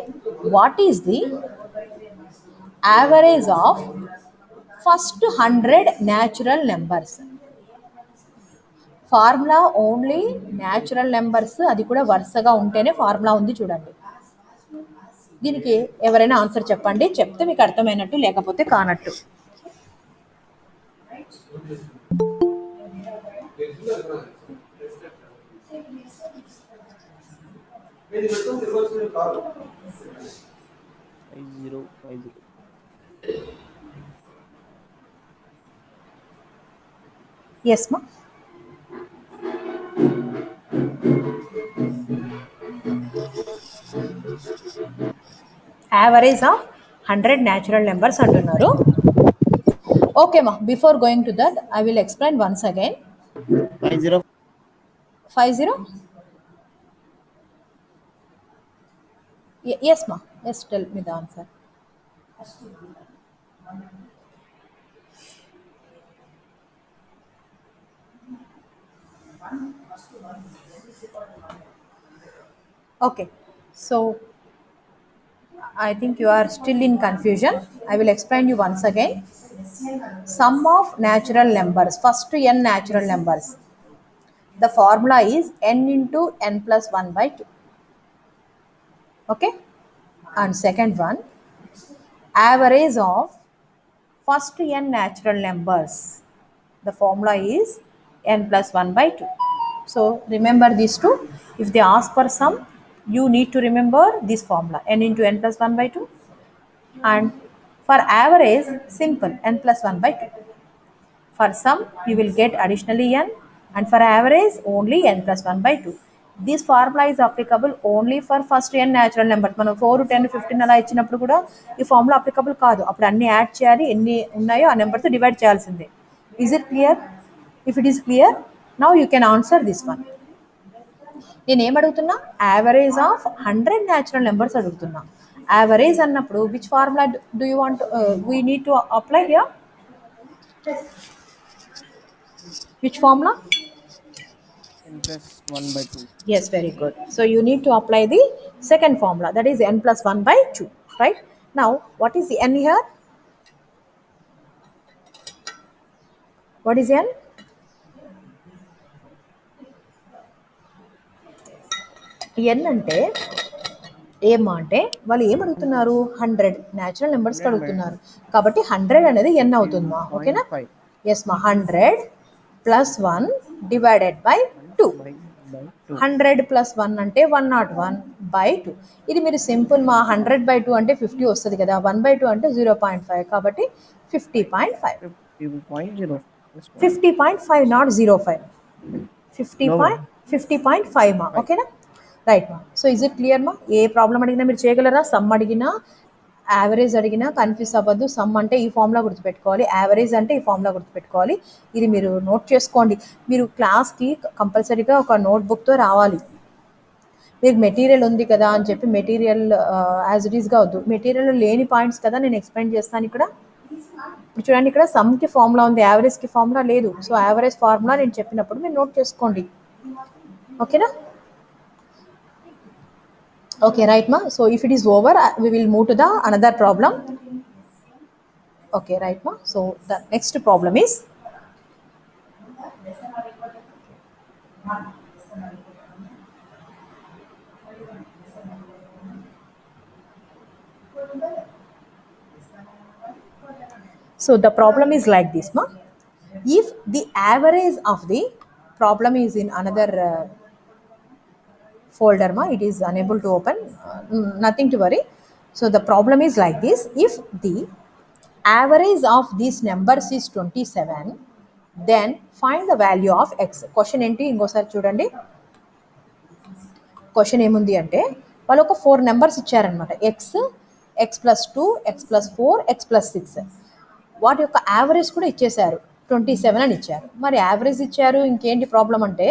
What is the average of first 100 natural numbers? Formula only natural numbers, అది కూడా వరుసగా ఉంటేనే ఫార్ములా ఉంది చూడండి. దీనికి ఎవరైనా ఆన్సర్ చెప్పండి, చెప్తే మీకు అర్థమైనట్టు, లేకపోతే కానట్టు. ఎస్ మా. యావరేజ్ ఆఫ్ 100 న్యాచురల్ నెంబర్స్ అంటున్నారు. ఓకే మా, before going to that I will explain once again. 50 yes మా, yes tell me the answer. Okay, so I think you are still in confusion. I will explain you once again. Sum of natural numbers, first to n natural numbers. The formula is n into n plus 1 by 2. Okay, and second one, average of first to n natural numbers. The formula is n plus 1 by 2. So remember these two. If they ask for sum, you need to remember this formula, n into n plus 1 by 2. And for average, simple, n plus 1 by 2. For sum, you will get additionally n, and for average, only n plus 1 by 2. This formula is applicable only for first n natural number. మనం 4, 10, 15 అలా ఇచ్చినప్పుడు కూడా ఈ formula applicable కాదు. అప్పుడు అన్ని add చేయాలి, ఎన్ని ఉన్నాయో ఆ నెంబర్తో డివైడ్ చేయాల్సిందే. Is it clear? If it is clear, now you can answer this one. నేను ఏమడుగుతున్నా? యావరేజ్ ఆఫ్ 100 న్యాచురల్ నెంబర్స్ అడుగుతున్నా. యావరేజ్ అన్నప్పుడు which formula do you want we need to apply here? Which formula? n plus 1 by 2. Yes, very good. So you need to apply the second formula, that is n plus 1 by 2, right? Now, what is the n here? What is n? n అంటే ఏమా అంటే వాళ్ళు ఏమడుగుతున్నారు? 100 natural నెంబర్స్కి అడుగుతున్నారు కాబట్టి 100 అనేది n అవుతుందా? ఓకేనా? ఎస్ మా, 100 ప్లస్ 1 డివైడెడ్ బై 2. 100 ప్లస్ 1 అంటే 101 బై 2. ఇది మీరు సింపుల్ మా, 100 బై 2 అంటే 50 వస్తుంది కదా, 1 బై 2 అంటే 0.5 కాబట్టి 50.5. 50.5 నాట్ 0.5. 50.5 మా, ఓకేనా? రైట్ మా. సో ఇజ్ ఇట్ క్లియర్ మా? ఏ ప్రాబ్లం అడిగినా మీరు చేయగలరా? సమ్ అడిగినా, యావరేజ్ అడిగినా కన్ఫ్యూజ్ అవ్వద్దు. సమ్ అంటే ఈ ఫార్ములా గుర్తుపెట్టుకోవాలి, యావరేజ్ అంటే ఈ ఫార్ములా గుర్తుపెట్టుకోవాలి. ఇది మీరు నోట్ చేసుకోండి. మీరు క్లాస్కి కంపల్సరీగా ఒక నోట్బుక్తో రావాలి. మీకు మెటీరియల్ ఉంది కదా అని చెప్పి మెటీరియల్ యాజ్ ఇట్ ఈస్గా వద్దు. మెటీరియల్ లేని పాయింట్స్ కదా నేను ఎక్స్ప్లెయిన్ చేస్తాను ఇక్కడ. ఇప్పుడు చూడండి, ఇక్కడ సమ్కి ఫార్ములా ఉంది, యావరేజ్కి ఫార్ములా లేదు. సో యావరేజ్ ఫార్ములా నేను చెప్పినప్పుడు మీరు నోట్ చేసుకోండి, ఓకేనా? Okay, right ma. So if it is over, we will move to the another problem. Okay, right ma. So the next problem is so the problem is like this ma. If the average of the problem is in another folder ma, it is unable to open, nothing to worry. So the problem is like this: if the average of these numbers is 27, then find the value of x. Question ఏంటి ఇంకోసారి చూడండి. Question ఏముంది అంటే వాళ్ళు ఒక 4 numbers ఇచ్చారనమాట. X, X plus 2, X plus 4, X plus 6. వాటి యొక్క యావరేజ్ కూడా ఇచ్చేశారు 27 అని ఇచ్చారు. మరి యావరేజ్ ఇచ్చారు, ఇంకేంటి ప్రాబ్లం అంటే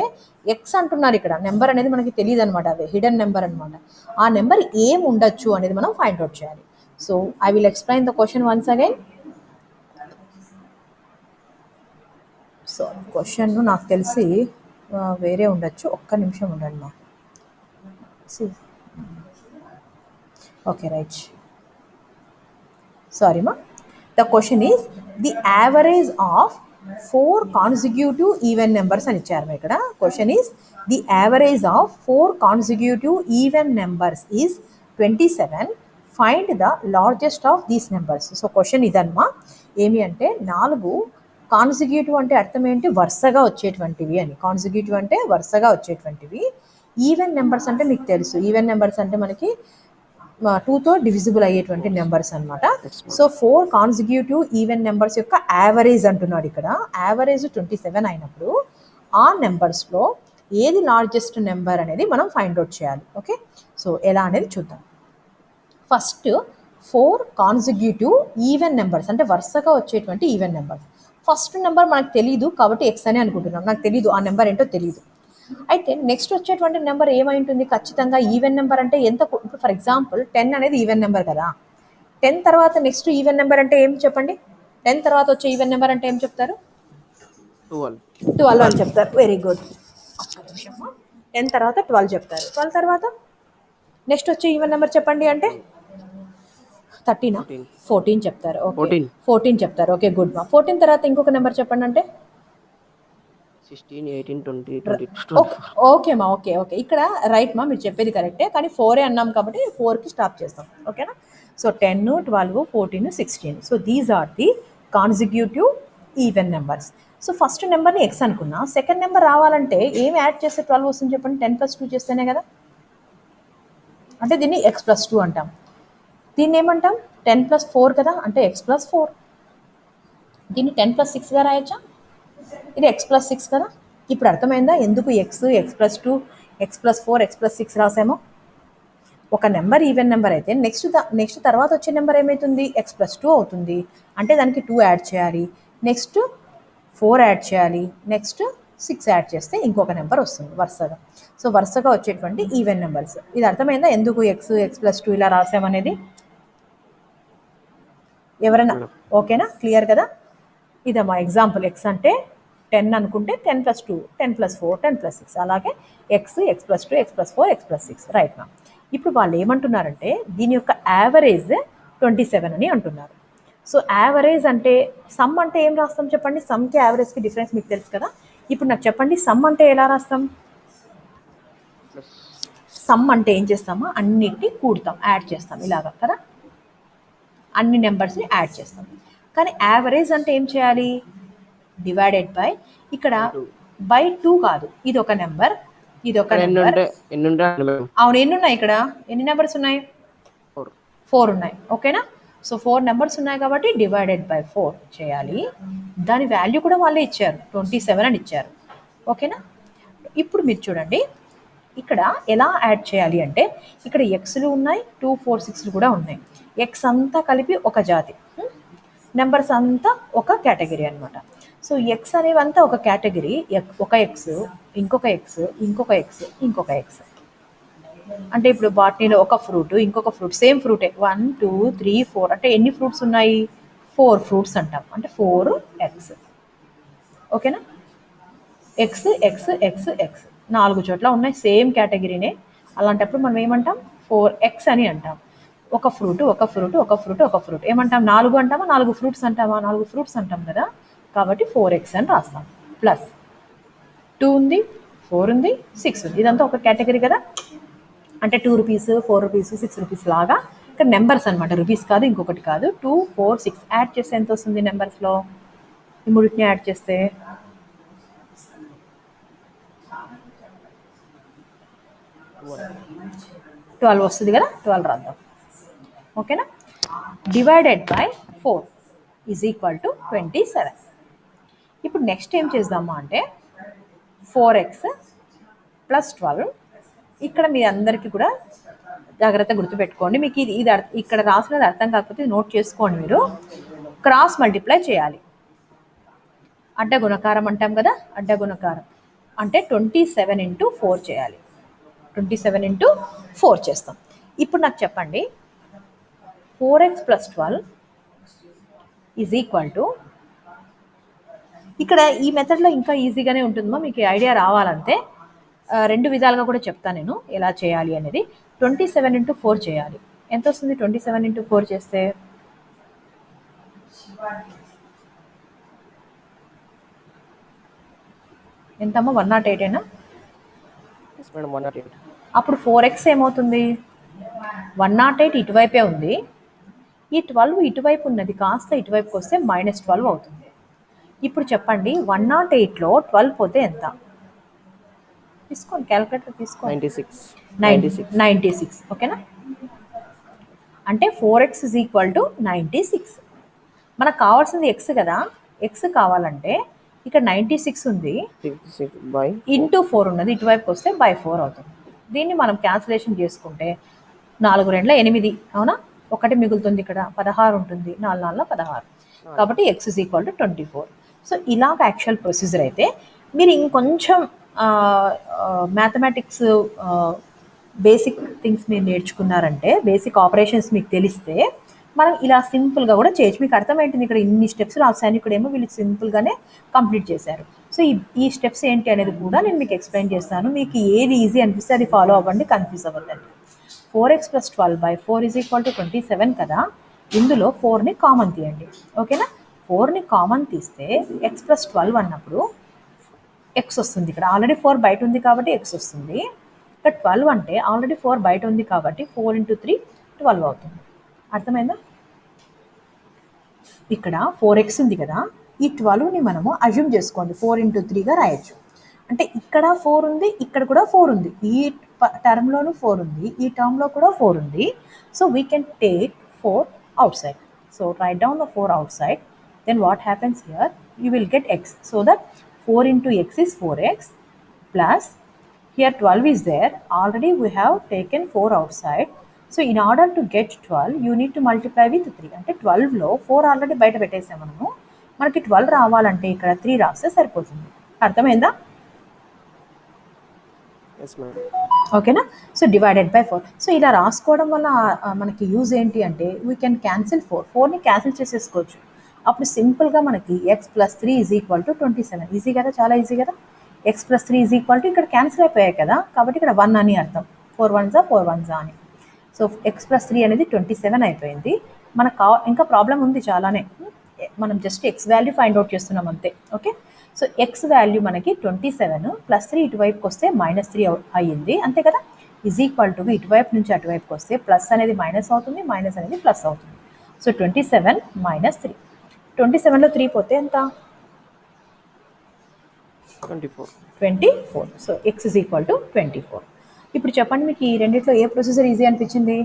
ఎక్స్ అంటున్నారు ఇక్కడ. నెంబర్ అనేది మనకి తెలియదు అనమాట, అదే హిడెన్ నెంబర్ అనమాట. ఆ నెంబర్ ఏం ఉండొచ్చు అనేది మనం ఫైండ్ అవుట్ చేయాలి. So I will explain the question once again. So question నాకు తెలిసి వేరే ఉండొచ్చు, ఒక్క నిమిషం ఉండండి మా. ఓకే రైట్, సారీ మా. The question is the average of 4 consecutive even numbers అని ఇచ్చారు మా ఇక్కడ. Question is the average of 4 consecutive even numbers is 27. Find the largest of these numbers. So question ఇదమ్మా. ఏమి అంటే 4 కాన్సిక్యూటివ్ అంటే అర్థం ఏంటి, వరుసగా వచ్చేటువంటివి అని. కాన్సిక్యూటివ్ అంటే వరుసగా వచ్చేటువంటివి. ఈవెన్ నెంబర్స్ అంటే మీకు తెలుసు, ఈవెన్ నెంబర్స్ అంటే మనకి 2తో డివిజిబుల్ అయ్యేటువంటి నెంబర్స్ అనమాట. సో 4 కాన్సిక్యూటివ్ ఈవెన్ నెంబర్స్ యొక్క యావరేజ్ అంటున్నాడు ఇక్కడ. యావరేజ్ 27 అయినప్పుడు ఆ నెంబర్స్లో ఏది లార్జెస్ట్ నెంబర్ అనేది మనం ఫైండ్ అవుట్ చేయాలి. ఓకే, సో ఎలా అనేది చూద్దాం. ఫస్ట్ 4 కాన్సిక్యూటివ్ ఈవెన్ నెంబర్స్ అంటే వరుసగా వచ్చేటువంటి ఈవెన్ నెంబర్స్. ఫస్ట్ నెంబర్ మనకు తెలియదు కాబట్టి ఎక్స్ అని అనుకుంటున్నాం, నాకు తెలియదు ఆ నెంబర్ ఏంటో తెలియదు. అయితే నెక్స్ట్ వచ్చేటువంటి నెంబర్ ఏమై ఉంటుంది, ఖచ్చితంగా ఈవెన్ నెంబర్ అంటే ఎంత. ఇప్పుడు ఫర్ ఎగ్జాంపుల్ 10 అనేది ఈవెన్ నెంబర్ కదా. 10 తర్వాత నెక్స్ట్ ఈవెన్ నెంబర్ అంటే ఏం చెప్పండి, 10 తర్వాత వచ్చే ఈవెన్ నెంబర్ అంటే ఏం చెప్తారు, 12 అని చెప్తారు. Very good. 10 తర్వాత 12 చెప్తారు. 12 తర్వాత నెక్స్ట్ వచ్చే ఈవెన్ నెంబర్ చెప్పండి అంటే 13, 14 చెప్తారు. ఓకే 14 చెప్తారు. ఓకే గుడ్ మా. 14 తర్వాత ఇంకొక నెంబర్ చెప్పండి అంటే 16, 18, 20, 22. ఓకే మా. ఓకే ఓకే, ఇక్కడ రైట్ మా, మీరు చెప్పేది కరెక్టే, కానీ 4 అన్నాం కాబట్టి 4కి స్టాప్ చేస్తాం. ఓకేనా. So 10, 12, 14, 16. So these are the consecutive even numbers. So first నెంబర్ని ఎక్స్ అనుకున్నా, సెకండ్ నెంబర్ రావాలంటే ఏమి యాడ్ చేస్తే 12 వస్తుంది చెప్పండి, 10 + 2 చేస్తేనే కదా. అంటే దీన్ని ఎక్స్ + 2 అంటాం. దీన్ని ఏమంటాం 10 + 4 కదా, అంటే ఎక్స్ + 4. దీన్ని 10 + 6గా రాయొచ్చా, ఇది ఎక్స్ + 6 కదా. ఇప్పుడు అర్థమైందా ఎందుకు ఎక్స్, ఎక్స్ + 2, ఎక్స్ + 4, ఎక్స్ + 6 రాసామో. ఒక నెంబర్ ఈవెన్ నెంబర్ అయితే నెక్స్ట్ తర్వాత వచ్చే నెంబర్ ఏమవుతుంది, ఎక్స్ + 2 అవుతుంది. అంటే దానికి 2 యాడ్ చేయాలి, నెక్స్ట్ 4 యాడ్ చేయాలి, నెక్స్ట్ 6 యాడ్ చేస్తే ఇంకొక నెంబర్ వస్తుంది వరుసగా. సో వరుసగా వచ్చేటువంటి ఈవెన్ నెంబర్స్. ఇది అర్థమైందా ఎందుకు ఎక్స్, ఎక్స్ + 2 ఇలా రాసామనేది. ఎవరైనా ఓకేనా, క్లియర్ కదా. ఇదమ్మా ఎగ్జాంపుల్. ఎక్స్ అంటే 10 అనుకుంటే 10 + 2, 10 + 4, 10 + 6. అలాగే X, X + 2, X + 4, X + 6. Right మా. ఇప్పుడు వాళ్ళు ఏమంటున్నారంటే దీని యొక్క యావరేజ్ 27 అని అంటున్నారు. సో యావరేజ్ అంటే సమ్ అంటే ఏం రాస్తాం చెప్పండి, సమ్కి యావరేజ్కి డిఫరెన్స్ మీకు తెలుసు కదా. ఇప్పుడు నాకు చెప్పండి సమ్ అంటే ఎలా రాస్తాం. సమ్ అంటే ఏం చేస్తామో అన్నిటిని కూడతాం, యాడ్ చేస్తాం ఇలాగా కదా, అన్ని నెంబర్స్ని యాడ్ చేస్తాం. కానీ యావరేజ్ అంటే ఏం చేయాలి, డివైడెడ్ బై, ఇక్కడ బై 2 కాదు, ఇది ఒక నెంబర్, ఇది ఒక నెంబర్. అవును, ఎన్ని ఉన్నాయి ఇక్కడ, ఎన్ని నెంబర్స్ ఉన్నాయి, 4 ఉన్నాయి. ఓకేనా. సో 4 నెంబర్స్ ఉన్నాయి కాబట్టి డివైడెడ్ బై 4 చేయాలి. దాని వాల్యూ కూడా వాళ్ళే ఇచ్చారు, 27 అని ఇచ్చారు. ఓకేనా. ఇప్పుడు మీరు చూడండి ఇక్కడ ఎలా యాడ్ చేయాలి అంటే, ఇక్కడ ఎక్స్లు ఉన్నాయి, 2, 4, 6లు కూడా ఉన్నాయి. ఎక్స్ అంతా కలిపి ఒక జాతి, నెంబర్స్ అంతా ఒక కేటగిరీ అనమాట. సో ఎక్స్ అనేవంతా ఒక కేటగిరీ, ఒక ఎక్స్, ఇంకొక ఎక్స్, ఇంకొక ఎక్స్, ఇంకొక ఎక్స్. అంటే ఇప్పుడు బాటనీలో ఒక ఫ్రూట్, ఇంకొక ఫ్రూట్, సేమ్ ఫ్రూటే, 1, 2, 3, 4. అంటే ఎన్ని ఫ్రూట్స్ ఉన్నాయి, 4 ఫ్రూట్స్ అంటాం, అంటే 4x. ఓకేనా. ఎక్స్, ఎక్స్, ఎక్స్, ఎక్స్ 4 చోట్ల ఉన్నాయి, సేమ్ కేటగిరీనే. అలాంటప్పుడు మనం ఏమంటాం 4x అని అంటాం. ఒక ఫ్రూట్, ఒక ఫ్రూట్, ఒక ఫ్రూట్, ఒక ఫ్రూట్ ఏమంటాం, 4 అంటామా, 4 ఫ్రూట్స్ అంటామా, 4 ఫ్రూట్స్ అంటాం కదా. కాబట్టి 4x అని రాస్తాం. ప్లస్ 2 ఉంది, 4 ఉంది, 6 ఉంది, ఇదంతా ఒక కేటగిరీ కదా. అంటే 2 రూపీస్, 4 రూపీస్, 6 రూపీస్ లాగా ఇక్కడ నెంబర్స్ అనమాట, రూపీస్ కాదు, ఇంకొకటి కాదు. 2, 4, 6 యాడ్ చేస్తే ఎంత వస్తుంది నెంబర్స్లో, ఈ మూడింటిని యాడ్ చేస్తే 12 వస్తుంది కదా. 12 రాద్దాం. ఓకేనా. Divided by 4 is equal to 27. ఇప్పుడు నెక్స్ట్ ఏం చేద్దామా అంటే 4x + 12. ఇక్కడ మీ అందరికీ కూడా జాగ్రత్త గుర్తుపెట్టుకోండి, మీకు ఇది ఇక్కడ రాసినది అర్థం కాకపోతే నోట్ చేసుకోండి మీరు. క్రాస్ మల్టిప్లై చేయాలి. అడ్డ గుణకారం అంటాం కదా, అడ్డ గుణకారం అంటే 27 ఇంటూ 4 చేయాలి. 27 ఇంటూ 4 చేస్తాం. ఇప్పుడు నాకు చెప్పండి, 4x plus 12 is equal to, ఇక్కడ ఈ మెథడ్లో ఇంకా ఈజీగానే ఉంటుందో, మీకు ఐడియా రావాలంటే రెండు విధాలుగా కూడా చెప్తాను నేను ఎలా చేయాలి అనేది. 27 ఇంటూ 4 చేయాలి. ఎంత వస్తుంది 27 ఇంటూ 4 చేస్తే? ఎంతమ్మా? 108 ఏనా? మేడం 108. అప్పుడు 4x ఏమవుతుంది? 108 ఇటువైపే ఉంది, ఈ 12 ఇటువైపు ఉన్నది కాస్త ఇటువైపుకి వస్తే -12 అవుతుంది. ఇప్పుడు చెప్పండి, 108లో 12 పోతే ఎంత? తీసుకోండి, క్యాలిక్యులేటర్ తీసుకోండి. 96. ఓకేనా? అంటే 4x ఈజ్ ఈక్వల్ టు 96. మనకు కావాల్సింది ఎక్స్ కదా, ఎక్స్ కావాలంటే ఇక్కడ 96 ఉంది, ఇంటూ 4 ఉన్నది, ఇటువైపుకి వస్తే /4 అవుతుంది. దీన్ని మనం క్యాన్సిలేషన్ చేసుకుంటే 4 2 8, అవునా? ఒకటి మిగులుతుంది, ఇక్కడ 16 ఉంటుంది, 4 4 16. కాబట్టి x is equal to 24. So ఇలాగ యాక్చువల్ ప్రొసీజర్ అయితే, మీరు ఇంకొంచెం మ్యాథమెటిక్స్ బేసిక్ థింగ్స్ మీరు నేర్చుకున్నారంటే, బేసిక్ ఆపరేషన్స్ మీకు తెలిస్తే మనం ఇలా సింపుల్గా కూడా చేయొచ్చు. మీకు అర్థమైంటుంది, ఇక్కడ ఇన్ని స్టెప్స్ రాసాను, ఇక్కడేమో వీళ్ళు సింపుల్గానే కంప్లీట్ చేశారు. సో ఈ స్టెప్స్ ఏంటి అనేది కూడా నేను మీకు ఎక్స్ప్లెయిన్ చేస్తాను. మీకు ఏది ఈజీ అనిపిస్తే అది ఫాలో అవ్వండి, కన్ఫ్యూజ్ అవ్వద్దండి. 4x plus 12/4 is equal to 27 కదా, ఇందులో 4ని కామన్ తీయండి. ఓకేనా? 4ని కామన్ తీస్తే x ప్లస్ 12 అన్నప్పుడు ఎక్స్ వస్తుంది. ఇక్కడ ఆల్రెడీ 4 బయట ఉంది కాబట్టి ఎక్స్ వస్తుంది. ఇక్కడ 12 అంటే ఆల్రెడీ 4 బయట ఉంది కాబట్టి 4 ఇంటూ 3 12 అవుతుంది. అర్థమైందా? ఇక్కడ 4x ఉంది కదా, ఈ 12ని మనము అజ్యూమ్ చేసుకోండి 4 ఇంటూ 3గా రాయొచ్చు. అంటే ఇక్కడ 4 ఉంది, ఇక్కడ కూడా 4 ఉంది, ఈ టర్మ్లోనూ 4 ఉంది, ఈ టర్మ్లో కూడా 4 ఉంది. So we can take 4 out side. So right down the 4 out side. Then what happens here? You will get x. So that 4 into x is 4x plus here 12 is there. Already we have taken 4 outside. So in order to get 12, you need to multiply with 3. అంటే 12లో 4 already బయట పెట్టేసాం మనము. మనకి 12 రావాలంటే ఇక్కడ 3 రాస్తే సరిపోతుంది. అర్థమైందా? ఓకేనా? So divided by 4. సో ఇలా రాసుకోవడం వల్ల మనకి యూజ్ ఏంటి అంటే, వీ కెన్ క్యాన్సిల్ 4ని క్యాన్సిల్ చేసేసుకోవచ్చు. అప్పుడు సింపుల్గా మనకి x plus 3 is equal to 27. Easy కదా, చాలా ఈజీ కదా. x plus 3 is equal to, ఇక్కడ క్యాన్సిల్ అయిపోయాయి కదా, కాబట్టి ఇక్కడ 1 అని అర్థం. 4 1 4 1 అని. సో x ప్లస్ 3 అనేది 27 అయిపోయింది. మనకు ఇంకా ప్రాబ్లం ఉంది చాలానే, మనం just x value find out చేస్తున్నాం అంతే. ఓకే? సో x వాల్యూ మనకి 27 ప్లస్ 3 ఇటువైపుకి వస్తే -3 అయ్యింది, అంతే కదా. ఈజ్ ఈక్వల్ టు, ఇటువైపు నుంచి అటువైపుకి వస్తే ప్లస్ అనేది మైనస్ అవుతుంది, మైనస్ అనేది ప్లస్ అవుతుంది. So 27 minus 3. 27లో 3 పోతే ఎంత? 24. So x is equal to 24. ఇప్పుడు చెప్పండి, మీకు ఈ రెండిట్లో ఏ ప్రొసీజర్ ఈజీ అనిపించింది?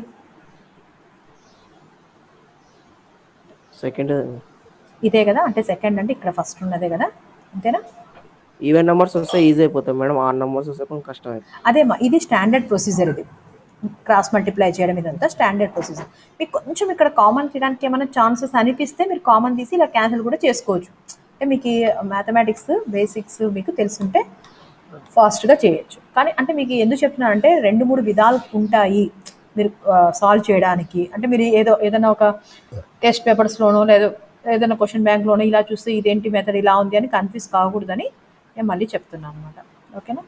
సెకండ్. ఇదే కదా, అంటే సెకండ్ అంటే ఇక్కడ ఫస్ట్ ఉన్నదే కదా, అంతేనా? ఈవెన్ నెంబర్స్ వస్తే ఈజీ అయిపోతాయి మేడం, ఆడ్ నెంబర్స్ వస్తే కొంచెం కష్టం అవుతుంది. అదేమా, ఇది స్టాండర్డ్ ప్రొసీజర్, ఇది క్రాస్ మల్టిప్లై చేయడం ఇదంతా స్టాండర్డ్ ప్రొసీజర్. మీకు కొంచెం ఇక్కడ కామన్ చేయడానికి ఏమైనా ఛాన్సెస్ అనిపిస్తే మీరు కామన్ తీసి ఇలా క్యాన్సిల్ కూడా చేసుకోవచ్చు. అంటే మీకు మ్యాథమెటిక్స్ బేసిక్స్ మీకు తెలుసుంటే ఫాస్ట్గా చేయొచ్చు. కానీ అంటే మీకు ఎందుకు చెప్తున్నానంటే, 2-3 విధాలు ఉంటాయి మీరు సాల్వ్ చేయడానికి. అంటే మీరు ఏదైనా ఒక టెస్ట్ పేపర్స్లోనో లేదా ఏదైనా క్వశ్చన్ బ్యాంక్లోనో ఇలా చూస్తే ఇదేంటి మెథడ్ ఇలా ఉంది అని కన్ఫ్యూజ్ కాకూడదని నేను మళ్ళీ చెప్తున్నాను అనమాట. ఓకేనా?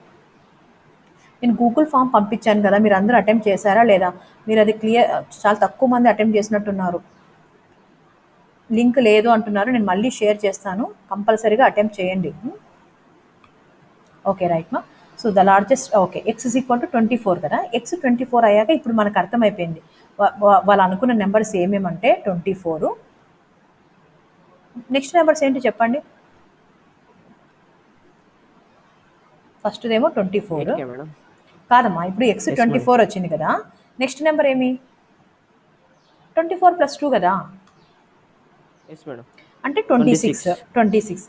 నేను గూగుల్ ఫామ్ పంపించాను కదా, మీరు అందరూ అటెంప్ట్ చేశారా లేదా? మీరు అది చాలా తక్కువ మంది అటెంప్ట్ చేసినట్టున్నారు. లింక్ లేదు అంటున్నారు, నేను మళ్ళీ షేర్ చేస్తాను, కంపల్సరీగా అటెంప్ట్ చేయండి. ఓకే రైట్ మా. So the largest, okay, x is equal to 24 కదా. x 24 అయ్యాక ఇప్పుడు మనకు అర్థమైపోయింది వాళ్ళు అనుకున్న నెంబర్స్ ఏమేమంటే 24. నెక్స్ట్ నెంబర్స్ ఏంటి చెప్పండి? ఫస్ట్దేమో 24 కాదమ్మా, ఇప్పుడు x 24 వచ్చింది కదా. నెక్స్ట్ నెంబర్ ఏమి? 24 ప్లస్ 2 కదా, అంటే 26.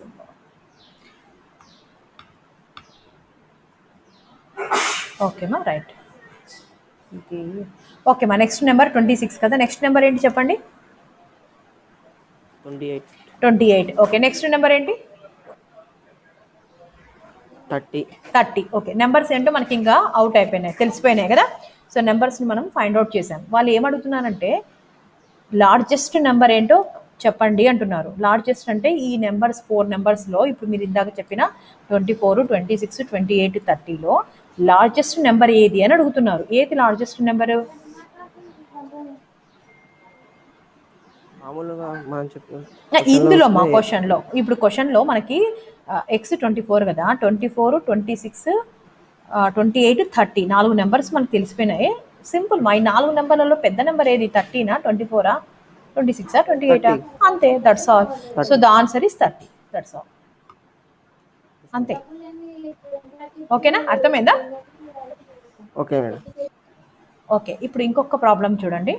ఓకేమా, రైట్. ఓకేమా, నెక్స్ట్ నెంబర్ 26 కదా. నెక్స్ట్ నెంబర్ ఏంటి చెప్పండి? 28. 28. ఓకే. నెక్స్ట్ నెంబర్ ఏంటి? 30. 30. ఓకే. నెంబర్స్ ఏంటో మనకి ఇంకా అవుట్ అయిపోయినాయి, తెలిసిపోయినాయి కదా. సో నెంబర్స్ని మనం ఫైండ్ అవుట్ చేసాం. వాళ్ళు ఏమడుగుతున్నారంటే లార్జెస్ట్ నెంబర్ ఏంటో చెప్పండి అంటున్నారు. లార్జెస్ట్ అంటే ఈ నెంబర్స్ 4 నెంబర్స్లో ఇప్పుడు మీరు ఇందాక చెప్పిన 24, 26, 28, 30లో లార్జెస్ట్ నెంబర్ ఏది అని అడుగుతున్నారు. ఏది లార్జెస్ట్ నెంబరు? మామూలుగా మనం చెప్పిన ఇందులో మా వస్తే క్వశ్చన్లో ఇప్పుడు క్వశ్చన్లో మనకి ఎక్స్ 24 కదా, 24, 26, 28, 30 4 నెంబర్స్ మనకు తెలిసిపోయినాయి. సింపుల్, మా ఈ 4 నెంబర్లలో పెద్ద నెంబర్ ఏది? 30నా, 24ఆ, 26ఆ, 28ఆ? 30. అంతే, that's all. So 30. The answer is 30. That's all. అంతే. ఓకేనా, అర్థమైందా? Okay madam. ఓకే. ఇప్పుడు ఇంకొక ప్రాబ్లం చూడండి.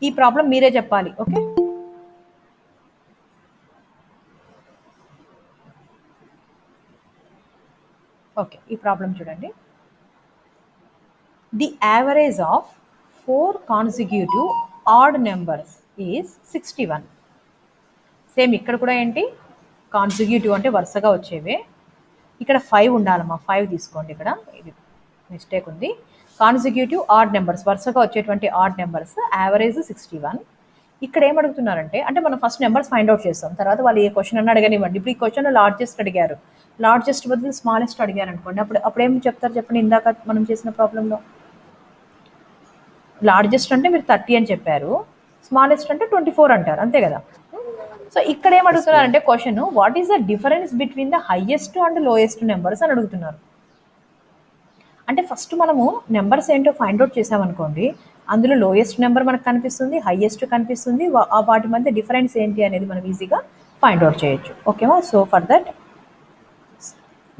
ఈ ప్రాబ్లం మీరే చెప్పాలి. ఓకే. ఓకే, ఈ ప్రాబ్లం చూడండి. The average of 4 consecutive odd numbers is 61. Same ఇక్కడ కూడా ఏంటి, కాన్సిక్యూటివ్ అంటే వరుసగా వచ్చేవే. ఇక్కడ 5 ఉండాలమ్మా, 5 తీసుకోండి. ఇక్కడ ఇది మిస్టేక్ ఉంది. కాన్సిక్యూటివ్ ఆడ్ నెంబర్స్, వరుసగా వచ్చేటువంటి ఆడ్ నెంబర్స్, యావరేజ్ 61. ఇక్కడ ఏమడుగుతున్నారంటే, అంటే మనం ఫస్ట్ నెంబర్స్ ఫైండ్ అవుట్ చేస్తాం, తర్వాత వాళ్ళు ఏ క్వశ్చన్ అన్న అడగనివ్వండి. ఇప్పుడు ఈ క్వశ్చన్ లార్జెస్ట్ అడిగారు, లార్జెస్ట్ బదులు స్మాలెస్ట్ అడిగారు అనుకోండి, అప్పుడు ఏం చెప్తారు చెప్పండి? ఇందాక మనం చేసిన ప్రాబ్లంలో లార్జెస్ట్ అంటే మీరు 30 అని చెప్పారు, స్మాలెస్ట్ అంటే 24 అంటారు, అంతే కదా. సో ఇక్కడ ఎస్ మేడం. ఏమడుగుతున్నారంటే question, what is the difference between the highest and lowest numbers అని అడుగుతున్నారు. అంటే ఫస్ట్ మనము నెంబర్స్ ఏంటో ఫైండ్ అవుట్ చేసామనుకోండి, అందులో లోయెస్ట్ నెంబర్ మనకు కనిపిస్తుంది, హైయెస్ట్ కనిపిస్తుంది, వాటి మధ్య డిఫరెన్స్ ఏంటి అనేది మనం ఈజీగా ఫైండ్ అవుట్ చేయొచ్చు. ఓకేవా? సో ఫర్ దట్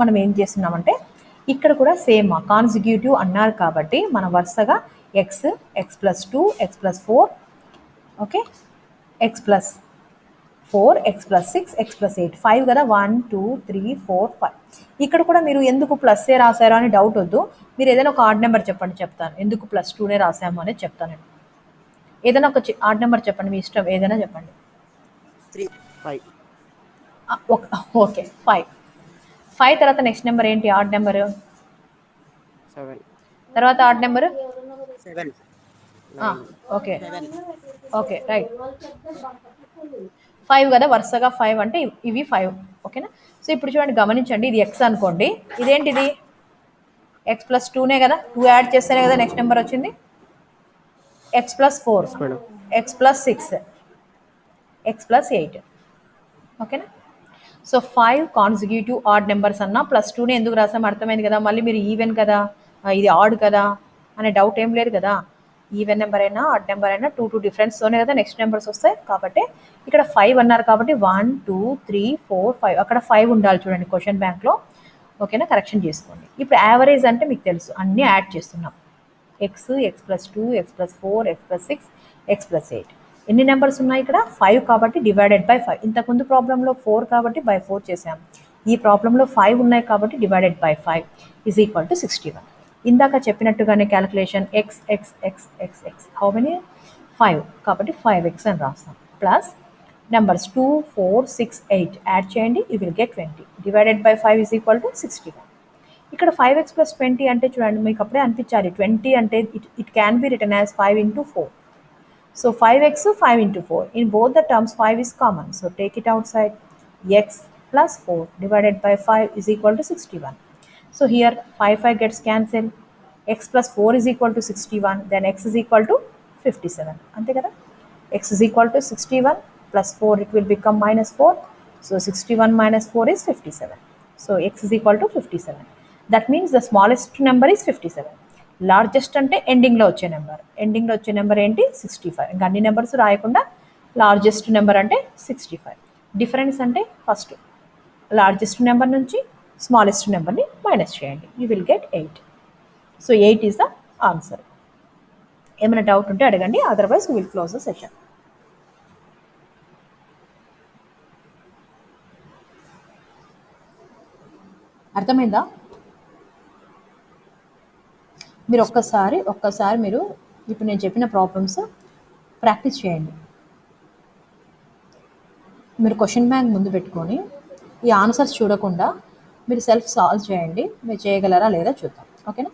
మనం ఏం చేస్తున్నామంటే, ఇక్కడ కూడా సేమ్ కాన్సిక్యూటివ్ అన్నారు కాబట్టి మనం వరుసగా X, X plus 2, X plus 4, okay, X plus 4, X plus 6, x plus 8, 5 కదా. 1, 2, 3, 4, 5. ఇక్కడ కూడా మీరు ఎందుకు ప్లస్ ఏ రాశారా అని డౌట్ వద్దు. మీరు ఏదైనా ఒక ఆడ్ నెంబర్ చెప్పండి, చెప్తాను ఎందుకు ప్లస్ 2నే రాసాము అనేది చెప్తాను. ఏదైనా ఒక ఆడ్ నెంబర్ చెప్పండి, మీ ఇష్టం ఏదైనా చెప్పండి. 5. ఓకే, 5. 5 తర్వాత నెక్స్ట్ నెంబర్ ఏంటి? Add number. 7. తర్వాత add number. 7. Okay. Okay, right. 5 కదా, వరుసగా 5 అంటే ఇవి 5. ఓకేనా? సో ఇప్పుడు చూడండి, గమనించండి, ఇది ఎక్స్ అనుకోండి, ఇదేంటిది? ఎక్స్ ప్లస్ 2నే కదా, 2 యాడ్ చేస్తేనే కదా నెక్స్ట్ నెంబర్ వచ్చింది. X plus 4, yes madam. X plus 6, x plus 8. ఓకేనా? సో 5 కాన్సిక్యూటివ్ ఆడ్ నెంబర్స్ అన్నా ప్లస్ 2నే ఎందుకు రాసాం అర్థమైంది కదా. మళ్ళీ మీరు ఈవెన్ కదా, ఇది ఆడ్ కదా అనే డౌట్ ఏం లేదు కదా. ఈవెన్ నెంబర్ అయినా ఆడ్ నెంబర్ అయినా 2 డిఫరెన్స్తోనే కదా నెక్స్ట్ నెంబర్స్ వస్తాయి. కాబట్టి ఇక్కడ 5 అన్నారు కాబట్టి 1, 2, 3, 4, 5, అక్కడ 5 ఉండాలి చూడండి క్వశ్చన్ బ్యాంక్లో. ఓకేనా? కరెక్షన్ చేసుకోండి. ఇప్పుడు యావరేజ్ అంటే మీకు తెలుసు, అన్నీ యాడ్ చేస్తున్నాం. X, X plus 2, X plus 4, X plus 6, x plus 8. ఎన్ని నెంబర్స్ ఉన్నాయి ఇక్కడ? 5 కాబట్టి డివైడెడ్ బై 5. ఇంతకుముందు ప్రాబ్లంలో 4 కాబట్టి బై 4 చేసాం. ఈ ప్రాబ్లంలో 5 ఉన్నాయి కాబట్టి divided by 5 is equal to 61. ఇందాక చెప్పినట్టుగానే calculation X X X X X how many? 5 కాబట్టి 5x అని రాస్తాం. ప్లస్ నెంబర్స్ 2, 4, 6, 8 యాడ్ చేయండి, you will get 20. Divided by 5 is equal to 61. ఇక్కడ 5x ప్లస్ 20 అంటే చూడండి, మీకు అప్పుడే అనిపించాలి 20 అంటే it can be return as 5 into 4. So 5x, 5 into 4. In both the terms 5 is common. So take it outside. X plus 4 divided by 5 is equal to 61. So here 5 gets cancelled. X plus 4 is equal to 61. Then x is equal to 57. Ante kada? X is equal to 61 plus 4, it will become minus 4. So 61 minus 4 is 57. So x is equal to 57. That means the smallest number is 57. Largest అంటే ఎండింగ్లో వచ్చే number. ఎండింగ్లో వచ్చే number ఏంటి? 65. ఇంకా అన్ని numbers రాయకుండా largest number అంటే 65. డిఫరెన్స్ అంటే ఫస్ట్ లార్జెస్ట్ నెంబర్ నుంచి స్మాలెస్ట్ నెంబర్ని మైనస్ చేయండి, you will get 8. So 8 is the answer. ఏమైనా డౌట్ ఉంటే అడగండి, otherwise we will close the session. అర్థమైందా? మీరు ఒక్కసారి మీరు ఇప్పుడు నేను చెప్పిన ప్రాబ్లమ్స్ ప్రాక్టీస్ చేయండి. మీరు క్వశ్చన్ బ్యాంక్ ముందు పెట్టుకొని ఈ ఆన్సర్స్ చూడకుండా మీరు సెల్ఫ్ సాల్వ్ చేయండి. మీరు చేయగలరా లేదా చూద్దాం. ఓకేనా?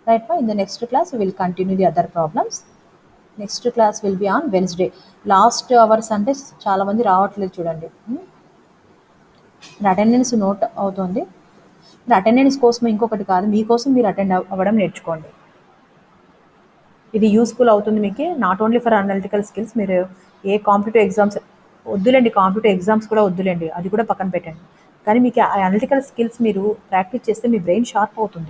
రైట్ మా, in the next class will continue the other problems. Next class will be on Wednesday. Last hours అంటే చాలామంది రావట్లేదు చూడండి. మీరు అటెండెన్స్ నోట్ అవుతుంది. మీరు అటెండెన్స్ కోసం ఇంకొకటి కాదు, మీకోసం మీరు అటెండ్ అవ్వడం నేర్చుకోండి. ఇది యూస్ఫుల్ అవుతుంది మీకు, not only for analytical skills. మీరు ఏ కాంపిటేటివ్ ఎగ్జామ్స్ వద్దులేండి, కాంపిటేటివ్ ఎగ్జామ్స్ కూడా వద్దులేండి, అది కూడా పక్కన పెట్టండి. కానీ మీకు ఆ అనలిటికల్ స్కిల్స్ మీరు ప్రాక్టీస్ చేస్తే మీ బ్రెయిన్ షార్ప్ అవుతుంది.